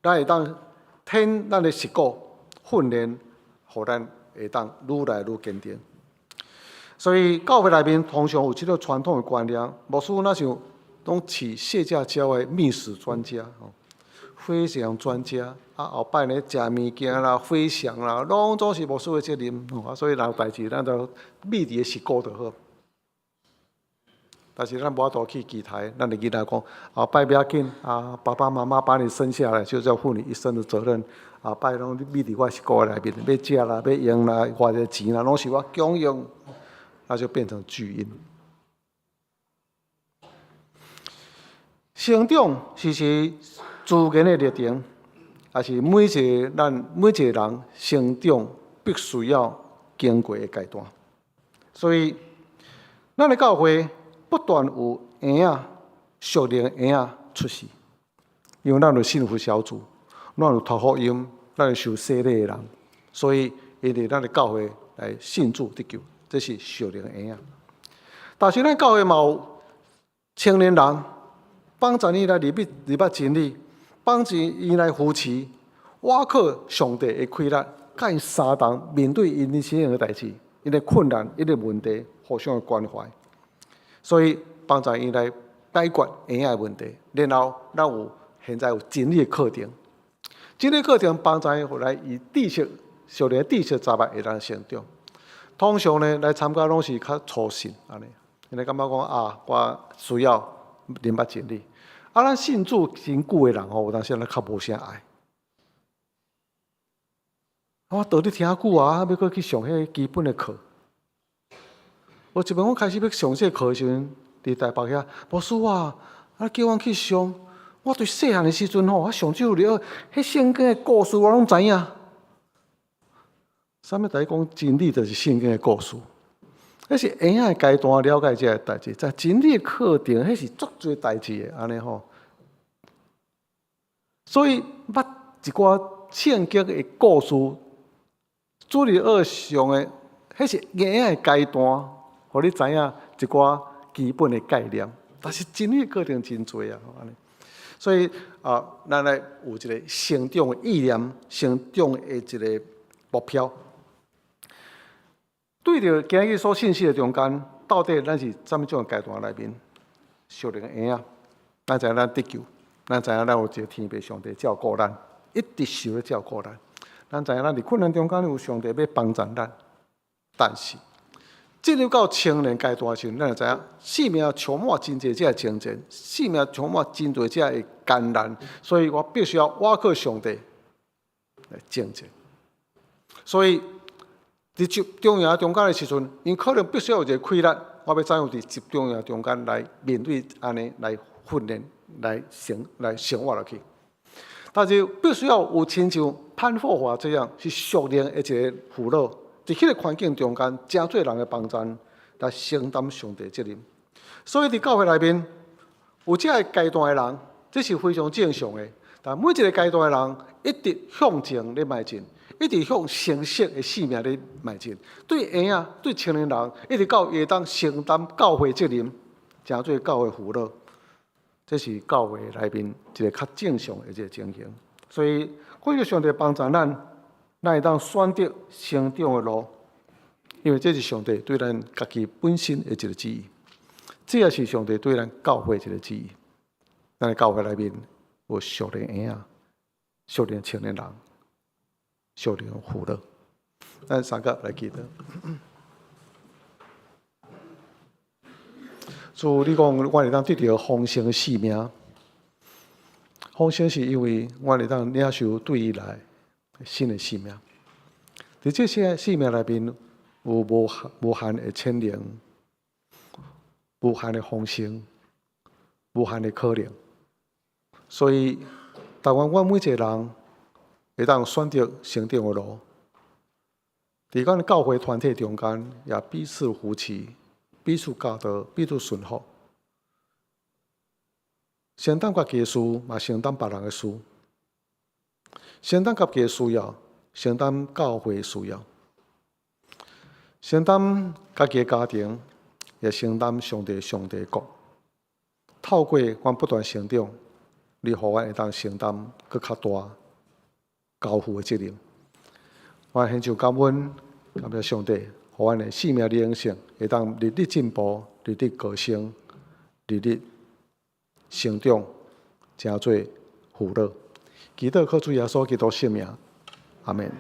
咱会当听咱的食果训练。互咱会当愈来愈坚定，所以教会内面通常有这个传统的观念，牧师那像拢饲细只鸟的觅食专家、飞翔专家，后摆呢食物件啦、飞翔啦，拢总是牧师的责任。所以人有代志，咱就秘伫的食果就好。但是咱无法度去期待，咱的囡仔讲后摆不要紧爸爸妈妈把你生下来，就是要负你一生的责任。摆拢秘伫我食果内面，要食啦，要用啦，花的钱啦，拢是我供用，那就变成巨婴。成长是自然的历程，也是每一个人成长必须要经过的阶段。所以，咱的教会不断有婴仔、熟龄婴仔出世，因为咱有幸福小组。咱有读福音，咱有受洗礼的人，所以因为咱的教会来信主得救，这是熟龄婴仔。但是咱教会嘛有青年人，帮助伊来入捌真理，帮助伊来扶持，挖靠上帝的开力，甲因相同面对因的生的代志，因的困难、因的问题，互相的关怀，所以帮助伊来解决婴仔的问题。然后咱现在有真理的课程。这个课程帮助伊来以熟龄知识查办会当成长。通常呢，来参加拢是较初信安尼，因为感觉讲我需要明白真理。咱信主真久的人有当时咱较无啥爱。我到底听久要搁去上迄基本的课。我一般我开始要上这课的时阵，伫台北遐，牧师叫我去上。我对细汉的时阵吼，我上少了迄圣经的故事，我拢知影。啥物大家讲真理，就是圣经的故事。迄是婴仔的阶段了解这个代志，在真理课程，迄是足多代志的安尼吼。所以捌一寡圣经的故事，主日学上的，迄是婴仔的阶段，互你知影一寡基本的概念。但是真理课程真多啊，安尼。所以咱来有一个成长的意念，成长的一个目标。对着今日所信息的中间，到底咱是怎么种的阶段内面？属灵的婴仔，咱知影咱得救，咱知影咱有一个天父上帝照顾咱，一直受咧照顾咱。咱知影咱伫困难中间有上帝要帮助咱，但是进入到青年阶段时，咱就知影生命充满真侪这情境，生命充满真侪这的艰难，所以我必须要倚靠上帝来见证。所以伫集中营中间的时阵，因可能必须要有一个困难，我要怎样伫集中营中间来面对安尼来训练、来生活落去。但是必须要有亲像潘霍华这样是熟练的一个辅导，伫迄个环境中间，真侪人的帮助来承担上帝责任。所以伫教会内面有这个阶段的人，这是非常正常的。但每一个阶段的人一直向前咧迈进。一直向成熟的生命咧迈进，对婴仔、对青年人，一直到会当承担教会责任，成做教会辅导，这是教会内面一个较正常的一个情形。所以，感谢上帝帮助咱会当选择成长的路，因为这是上帝对咱家己本身的一个旨意，这也是上帝对咱教会一个旨意。咱的教会内面有熟练婴仔、熟练青年人。少年辅导，咱三个来记得。所以你讲，我会当得到丰盛的生命，丰盛是因为我会当领受对伊来新的生命。在这些生命内面，有无限的潜能，无限的丰盛，无限的可能。所以，台湾我每一个人。会当选择成长的路，伫咱教会团体中间，也彼此扶持、彼此教导、彼此顺服，承担家己的事，嘛承担别人的事，承担家己的需要，承担教会的需要，承担家己的家庭，也承担上帝的国。透过阮不断成长，你互阮会当承担更较大。交付的责任，我献上感恩，感谢上帝，互阮的生命灵性会当日日进步，日日高升，日日成长，成做福乐。祈祷靠主耶稣基督圣名，阿门。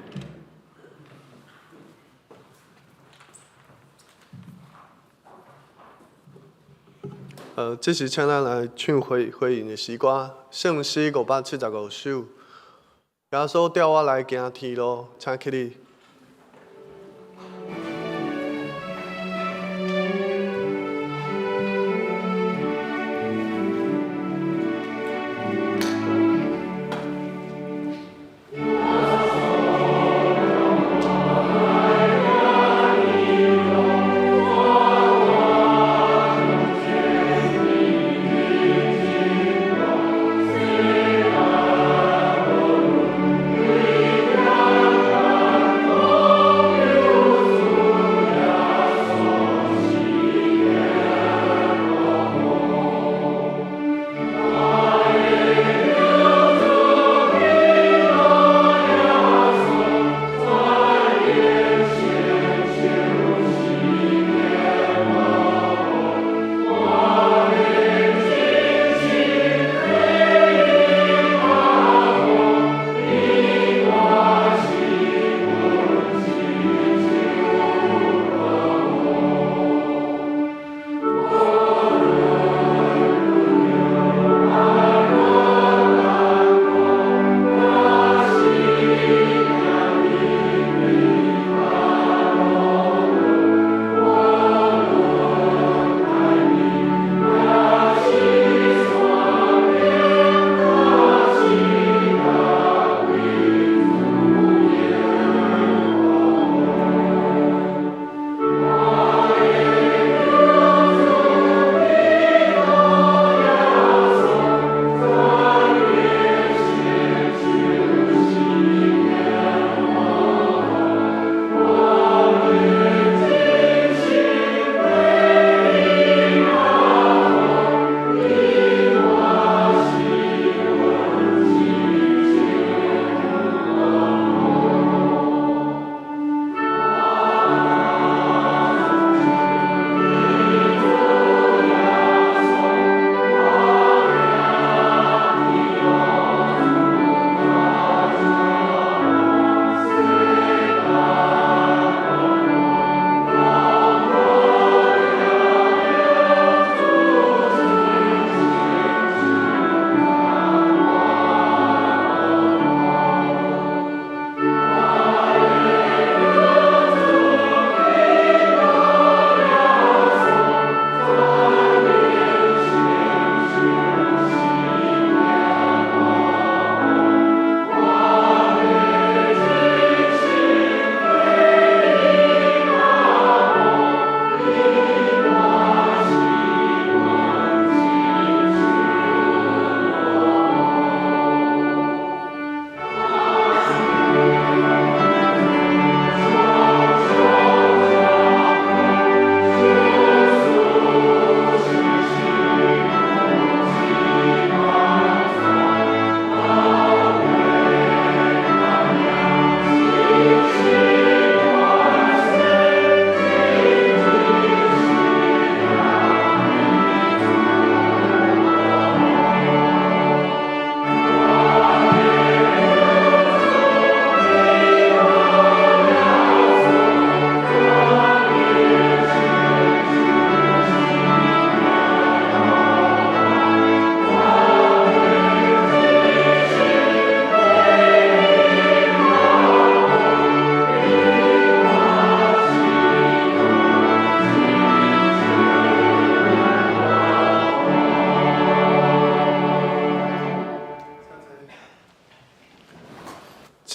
这是请咱来唱回应的诗歌，圣诗575首。耶稣调我来行天路，请起立。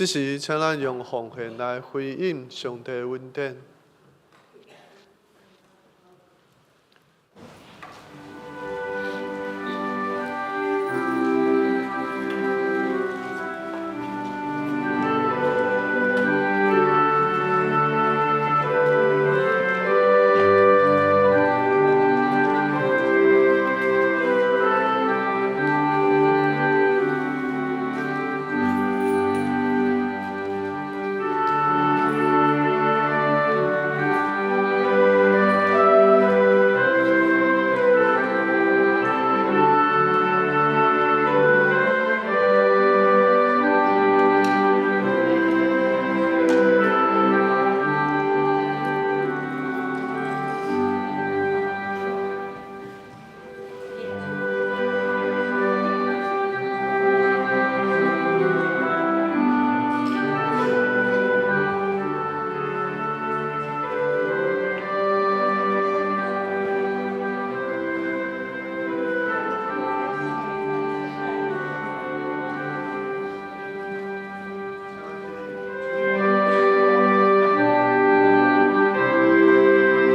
这时，请咱用奉献来回应上帝的恩典。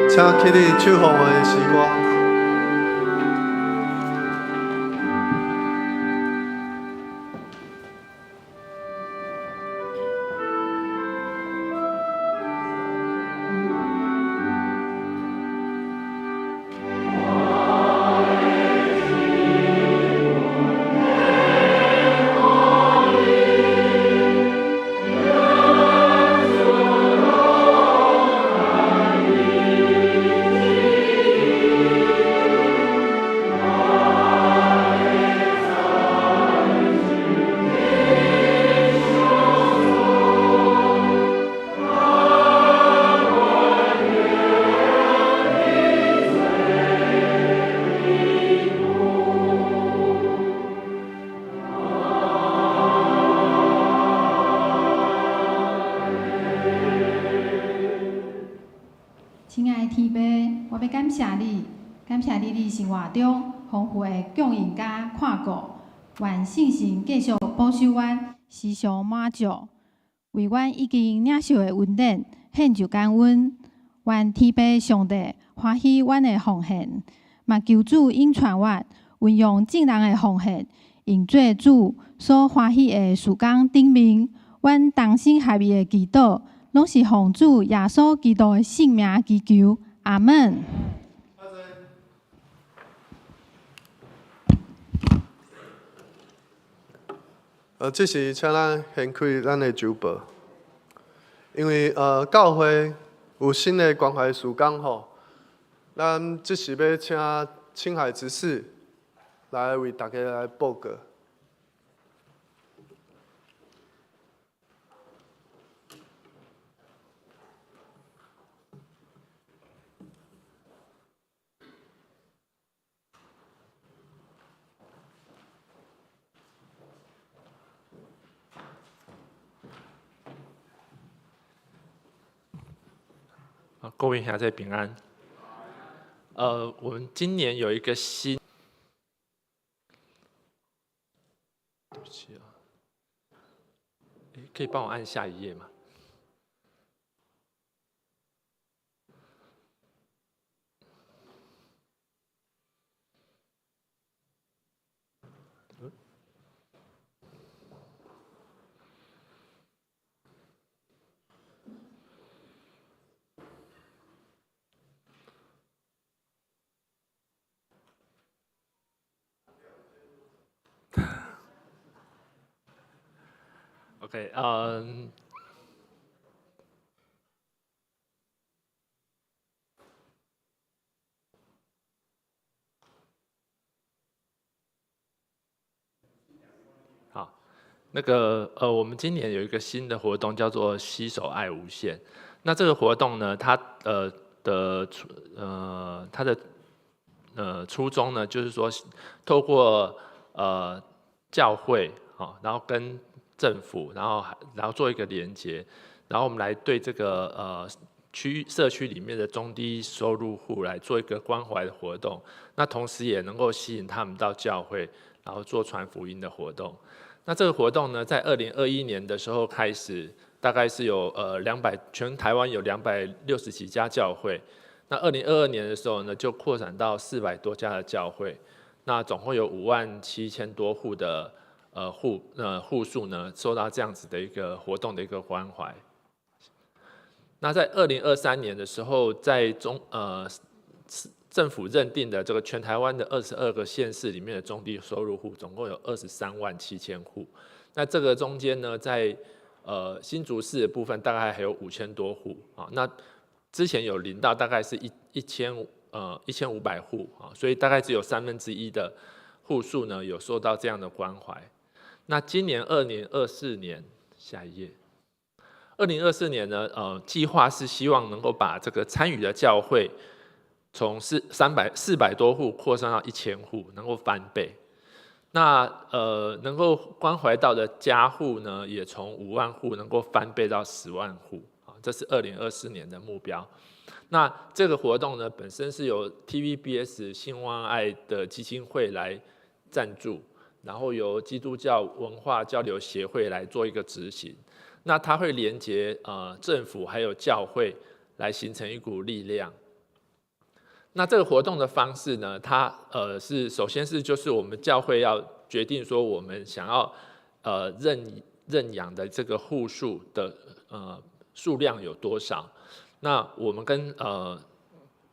请起立唱奉的诗歌。亲爱的天父，我要感谢你，感谢你是活中丰富的供应甲看顾，愿圣神继续保守阮，时常满足，为阮已经领受的恩典献上感恩。愿天父上帝欢喜阮的奉献，嘛求主引传我，运用正人的奉献，用做主所欢喜的事工顶面，阮同心合意的祈祷。拢是奉主耶稣基督的圣名祈求，阿门。这是请咱掀开咱的酒杯，因为教会有新的关怀事工吼，咱这是要请青海执事来为大家来报告。各位兄弟平安。我们今年有一个新，对不起啊，可以帮我按下一页吗？OK， 好，我们今年有一个新的活动，叫做“携手爱无限”。那这个活动呢，它的初衷呢，就是说透过教会然后跟政府，然后做一个连结，然后我们来对这个社区里面的中低收入户来做一个关怀的活动，那同时也能够吸引他们到教会，然后做传福音的活动。那这个活动呢，在2021年的时候开始，大概是有全台湾有260几家教会。那2022年的时候呢，就扩展到400多家的教会，那总共有57000多户的户数呢，受到这样子的一个活动的一个关怀。那在2023年的时候，在政府认定的这个全台湾的22个县市里面的中低收入户，总共有237000户。那这个中间呢，在新竹市的部分，大概还有5000多户啊。那之前有领到大概是1500户啊，所以大概只有1/3的户数呢有受到这样的关怀。那今年2024年，下一页，2024年呢，计划是希望能够把这个参与的教会从400多户扩散到1000户，能够翻倍。那能够关怀到的家户呢，也从5万户能够翻倍到10万户。这是2024年的目标。那这个活动呢，本身是由 TVBS 兴旺爱的基金会来赞助，然后由基督教文化交流协会来做一个执行。那它会连结政府还有教会，来形成一股力量。那这个活动的方式呢，它首先就是我们教会要决定说，我们想要认养的这个户数的数量有多少？那我们跟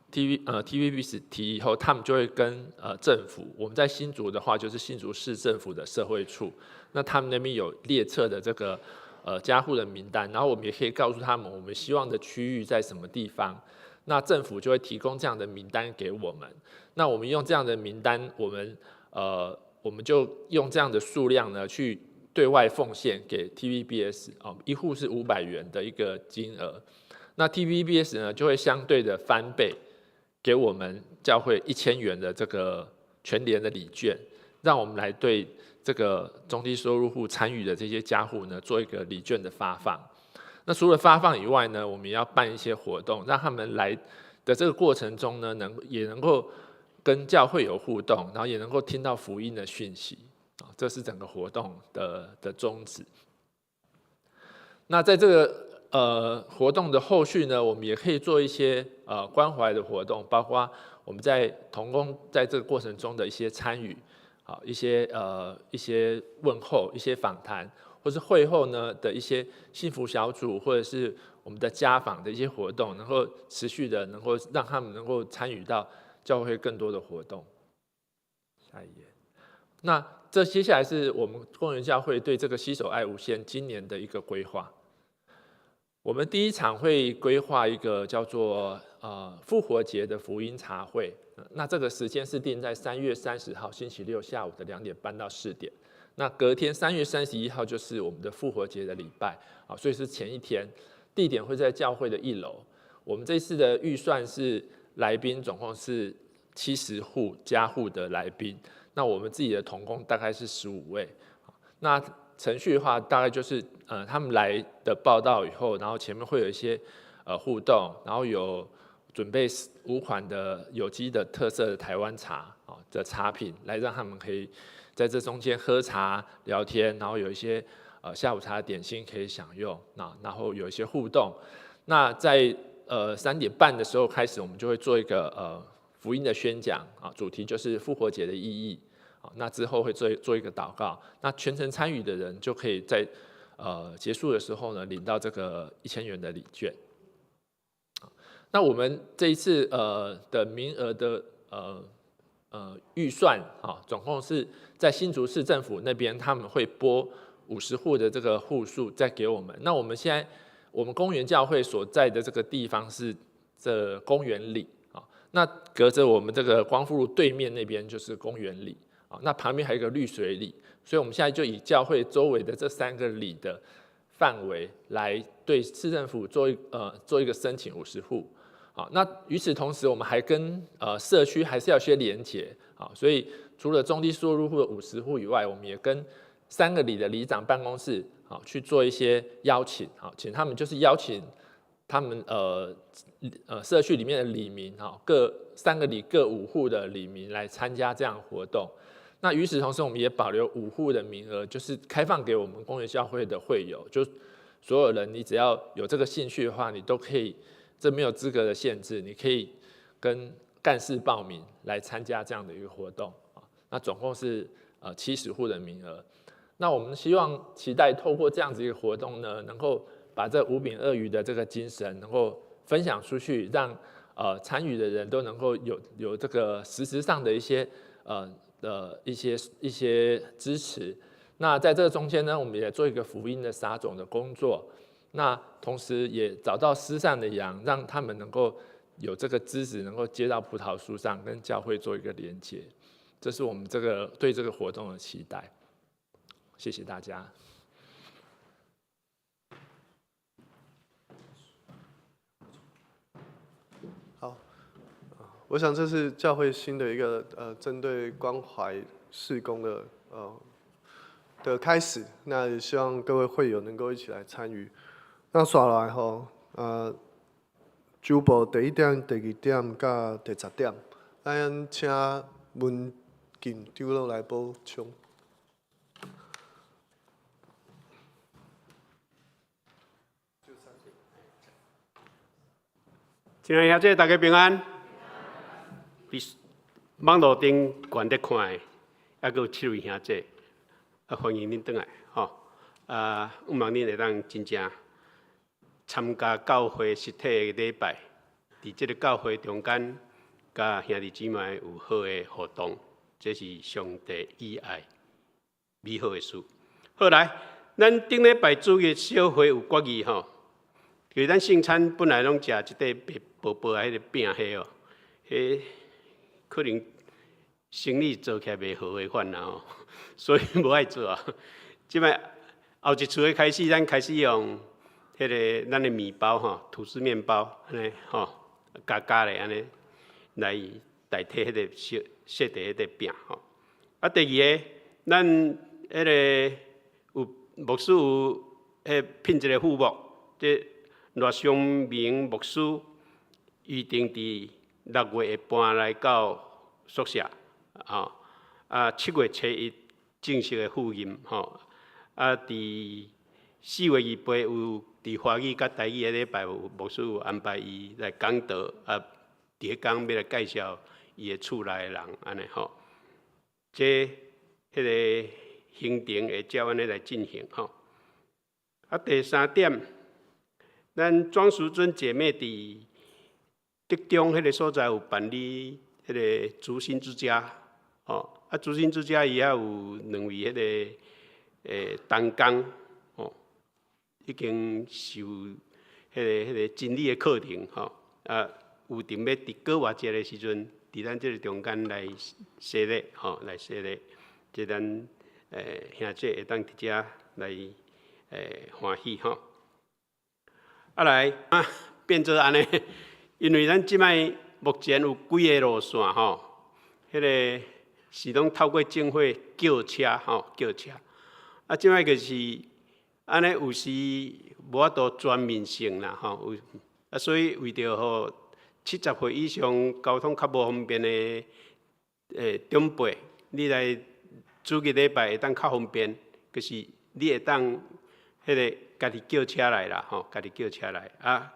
TVBS 提以后，他们就会跟政府，我们在新竹的话就是新竹市政府的社会处，那他们那边有列册的这个家户的名单，然后我们也可以告诉他们我们希望的区域在什么地方，那政府就会提供这样的名单给我们。那我们用这样的名单，我们就用这样的数量呢去对外奉献给 TVBS 一户是500元的一个金额，那 TVBS 呢就会相对的翻倍，给我们教会1000元的这个全联的礼券，让我们来对这个中低收入户参与的这些家户呢做一个礼券的发放。那除了发放以外呢，我们也要办一些活动，让他们来的这个过程中呢，也能够跟教会有互动，然后也能够听到福音的讯息。这是整个活动的宗旨。那在这个活动的后续呢，我们也可以做一些关怀的活动，包括我们在同工在这个过程中的一些参与，一些问候、一些访谈，或是会后呢的一些幸福小组，或者是我们的家访的一些活动，能够持续的能够让他们能够参与到教会更多的活动。下一页。那这接下来是我们公园教会对这个携手爱无限今年的一个规划。我们第一场会规划一个叫做复活节的福音茶会，那这个时间是定在3月30号星期六下午的2点半到4点。那隔天3月31号就是我们的复活节的礼拜所以是前一天，地点会在教会的1楼。我们这次的预算是来宾总共是70户家户的来宾。那我们自己的同工大概是15位，那程序的话大概就是他们来的报道以后，然后前面会有一些互动，然后有准备5款的有机的特色的台湾茶的茶品，来让他们可以在这中间喝茶聊天，然后有一些下午茶的点心可以享用，然后有一些互动。那在3点半的时候开始，我们就会做一个福音的宣讲主题就是复活节的意义。那之后会做一个祷告，那全程参与的人就可以在结束的时候呢，领到这个1000元的礼券。那我们这一次的名额的预算总共是在新竹市政府那边，他们会拨50户的这个户数再给我们。那我们现在我们公园教会所在的这个地方是这公园里那隔着我们这个光复路对面那边就是公园里。那旁边还有一个绿水里，所以我们现在就以教会周围的这3个里的范围来对市政府做一个申请50户。那与此同时，我们还跟社区还是要有些连结所以除了中低收入户的50户以外，我们也跟3个里的里长办公室去做一些邀请请他们就是邀请他们社区里面的里民各3个里各5户的里民来参加这样的活动。那与此同时，我们也保留5户的名额，就是开放给我们公园教会的会友，就所有人，你只要有这个兴趣的话，你都可以，这没有资格的限制，你可以跟干事报名来参加这样的一个活动。那总共是70户的名额。那我们期待透过这样子一个活动呢，能够把这5饼2鱼的这个精神能够分享出去，让参与的人都能够有这个实质上的一些一些支持。那在这个中间呢，我们也做一个福音的撒种的工作。那同时也找到失散的羊，让他们能够有这个枝子能够接到葡萄树上，跟教会做一个连接。这是我们对这个活动的期待。谢谢大家。好，我想这是教会新的一个针对关怀事工的开始。那也希望各位会友能够一起来参与。那刷来吼，主播第1点、第2点、甲第10点，咱请文景长老来补充。亲爱兄弟，大家平安。网络顶悬咧看的，还佫有7位兄弟，欢迎恁转来吼。希望恁会当真正参加教会实体的礼拜，伫即个教会中间，甲兄弟姊妹有好的互动，这是上帝喜爱美好的事。好来，咱顶礼拜主日小会有决议吼。就是咱圣餐本来拢食一块薄薄的迄个饼迄哦，迄可能生意做起来袂好的款啦吼，所以无爱做啊。即摆后一厝的开始，咱开始用迄个咱的面包吼，吐司面包安尼吼，加咧安尼来代替迄个设地迄个饼吼。啊，第二个，咱迄个有牧师有迄聘一个副牧，即罗尚明牧师预定伫6月下半来到宿舍，吼7月初1正式的赴任，吼伫4月28有伫华语甲台语的礼拜有牧师有安排伊来讲道，伫迄讲要来介绍伊的厝内的人，安尼吼，即迄个行程会照安尼来进行吼。第3点。咱庄淑尊姐妹伫德中迄个所在有办理迄个竹心之家，哦，竹心之家伊还有2位迄个同工，哦，已经受迄个真理的课程，吼，有定要伫过外节的时阵，伫咱即个中间来洗礼，吼，来洗礼，即咱兄弟会当伫遮来欢喜，吼。来变做安尼，因为咱即摆目前有几个路线吼，迄个是拢透过政府叫车吼，叫车。即摆就是安尼，有时无法度全面性啦吼，所以为着吼70岁以上交通较无方便的长辈，你来主日礼拜会当较方便，就是你会当迄个。家己叫车来啦，吼，家己叫车来，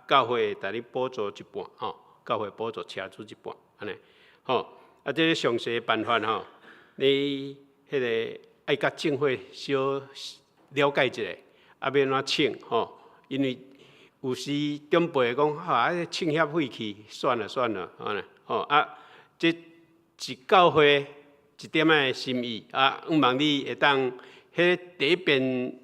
教会会你补助一半，吼，教会补助车主一半，安尼，吼，这个详细的办法吼，你迄个爱甲政府小了解一下，要安怎请，吼，因为有时长辈讲，请遐费气，算了，安尼，吼，这是教会一点仔心意，希望你会当迄第一遍。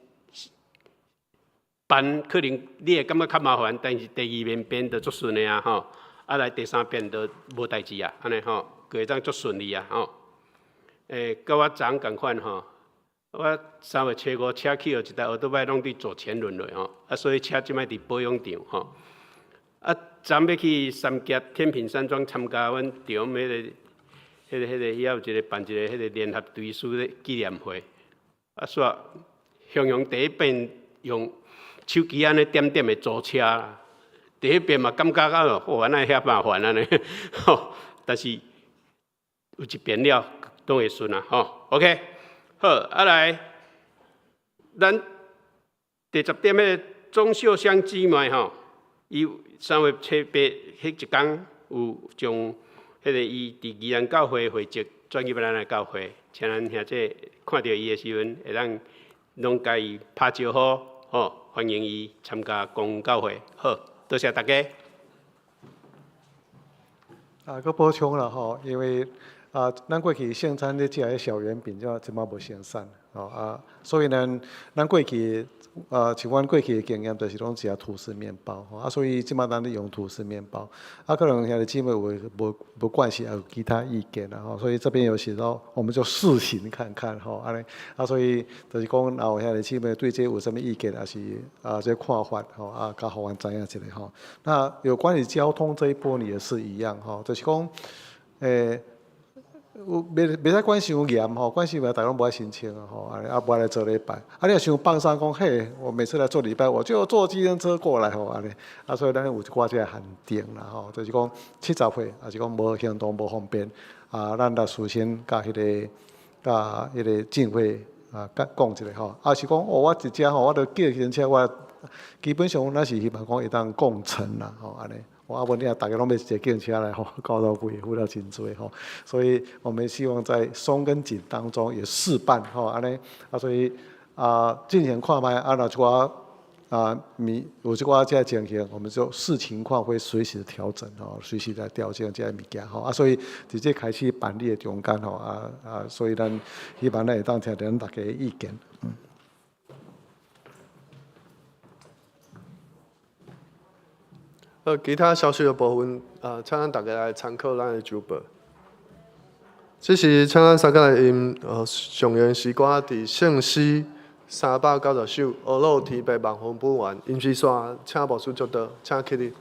办可能你会感觉较麻烦，但是第2遍变就足顺的啊吼，来第3遍就无代志啊，安尼吼，会当足顺利啊吼。甲我昨共款吼，我3月初5车去了一台奥多摆，拢伫左前轮落吼，所以车即摆伫保养场吼。昨要去三峡天平山庄参加阮场迄个遐有一个办一个迄个联合队士的纪念会，煞向阳第一遍用。手机安尼点点的租车啦，第一遍嘛感觉安尼遐麻烦安尼，吼，但是有一遍了，都会顺啊，吼 ，OK， 好，来，咱第10点的总秀香姊妹吼，伊3月7、8迄一天有将迄个伊伫宜兰教会会籍转去咱的教会，请咱兄弟看到伊的时阵，会当拢甲伊拍招呼，吼，欢迎伊参加公教会。好，多谢大家。佮补充啦吼，因为咱过去圣餐咧食迄小圆饼，即马无生产，所以呢，咱过去像阮过去的经验，就是拢食吐司面包，所以即马咱咧用吐司面包，可能兄弟姊妹有无关系，有其他意见啦，所以这边有写到，我们就试行看看，安尼，所以就是讲，有兄弟姊妹对这有什么意见，还是这看法，甲互阮知影一下，那有关于交通这一波，也是一样，就是讲，袂使管伤严吼，管伤严，大家拢无爱申请啊吼，无爱来做礼拜。你若想放松讲，嘿，我每次来做礼拜，我就坐计程车过来吼，安尼。所以咱有一寡这个限定啦吼，就是讲70岁，还是讲无行动无方便，咱来事先甲迄个政会讲一下吼。是讲我一只吼，我著叫计程车，我基本上咱是希望讲会当共乘啦吼，安尼。问题大家拢要坐计程车来吼，高到贵，付了真多吼，所以我们希望在松跟紧当中也试办吼，安尼所以进行看卖若一寡有一寡这情形，我们就视情况会随时调整吼，随时来调整这物件吼所以直接开始办理的中间吼所以咱希望咱会当听咱大家的意见。其他消息的部分，请咱大家来参考咱的周报。这是请咱三个来因上元诗歌伫圣诗390首，俄罗提白万红不完，因是线，请牧师接到，请起立。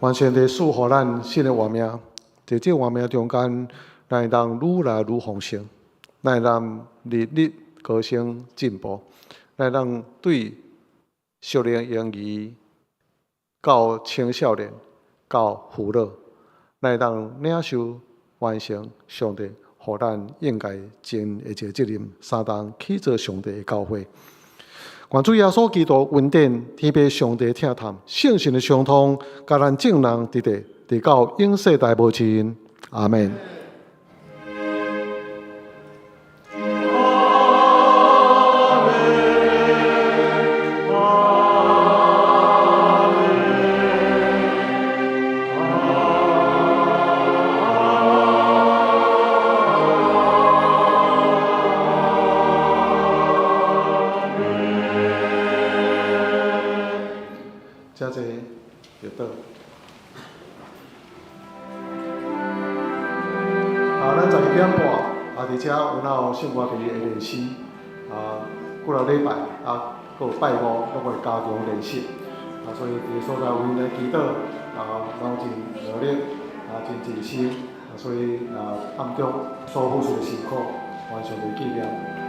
完全地祝福咱新的活命，在这活命中间，咱会当愈来愈丰盛，咱会当日日高升进步，咱会当对熟龄婴儿到青少年到妇老，咱会当领受完成上帝互咱应该尽的一个责任，相当去做上帝的教会。愿主耶稣基督恩典，天父上帝听谈，圣神的相通，甲咱众人伫地，直到永世代无尽。阿门。真济就倒。咱12点半伫遮有闹圣歌队的练习，过了礼拜还有拜五拢会加强练习，所以伫所在为来祈祷，拢真努力，真尽心，所以暗中所付出的辛苦，完全的纪念。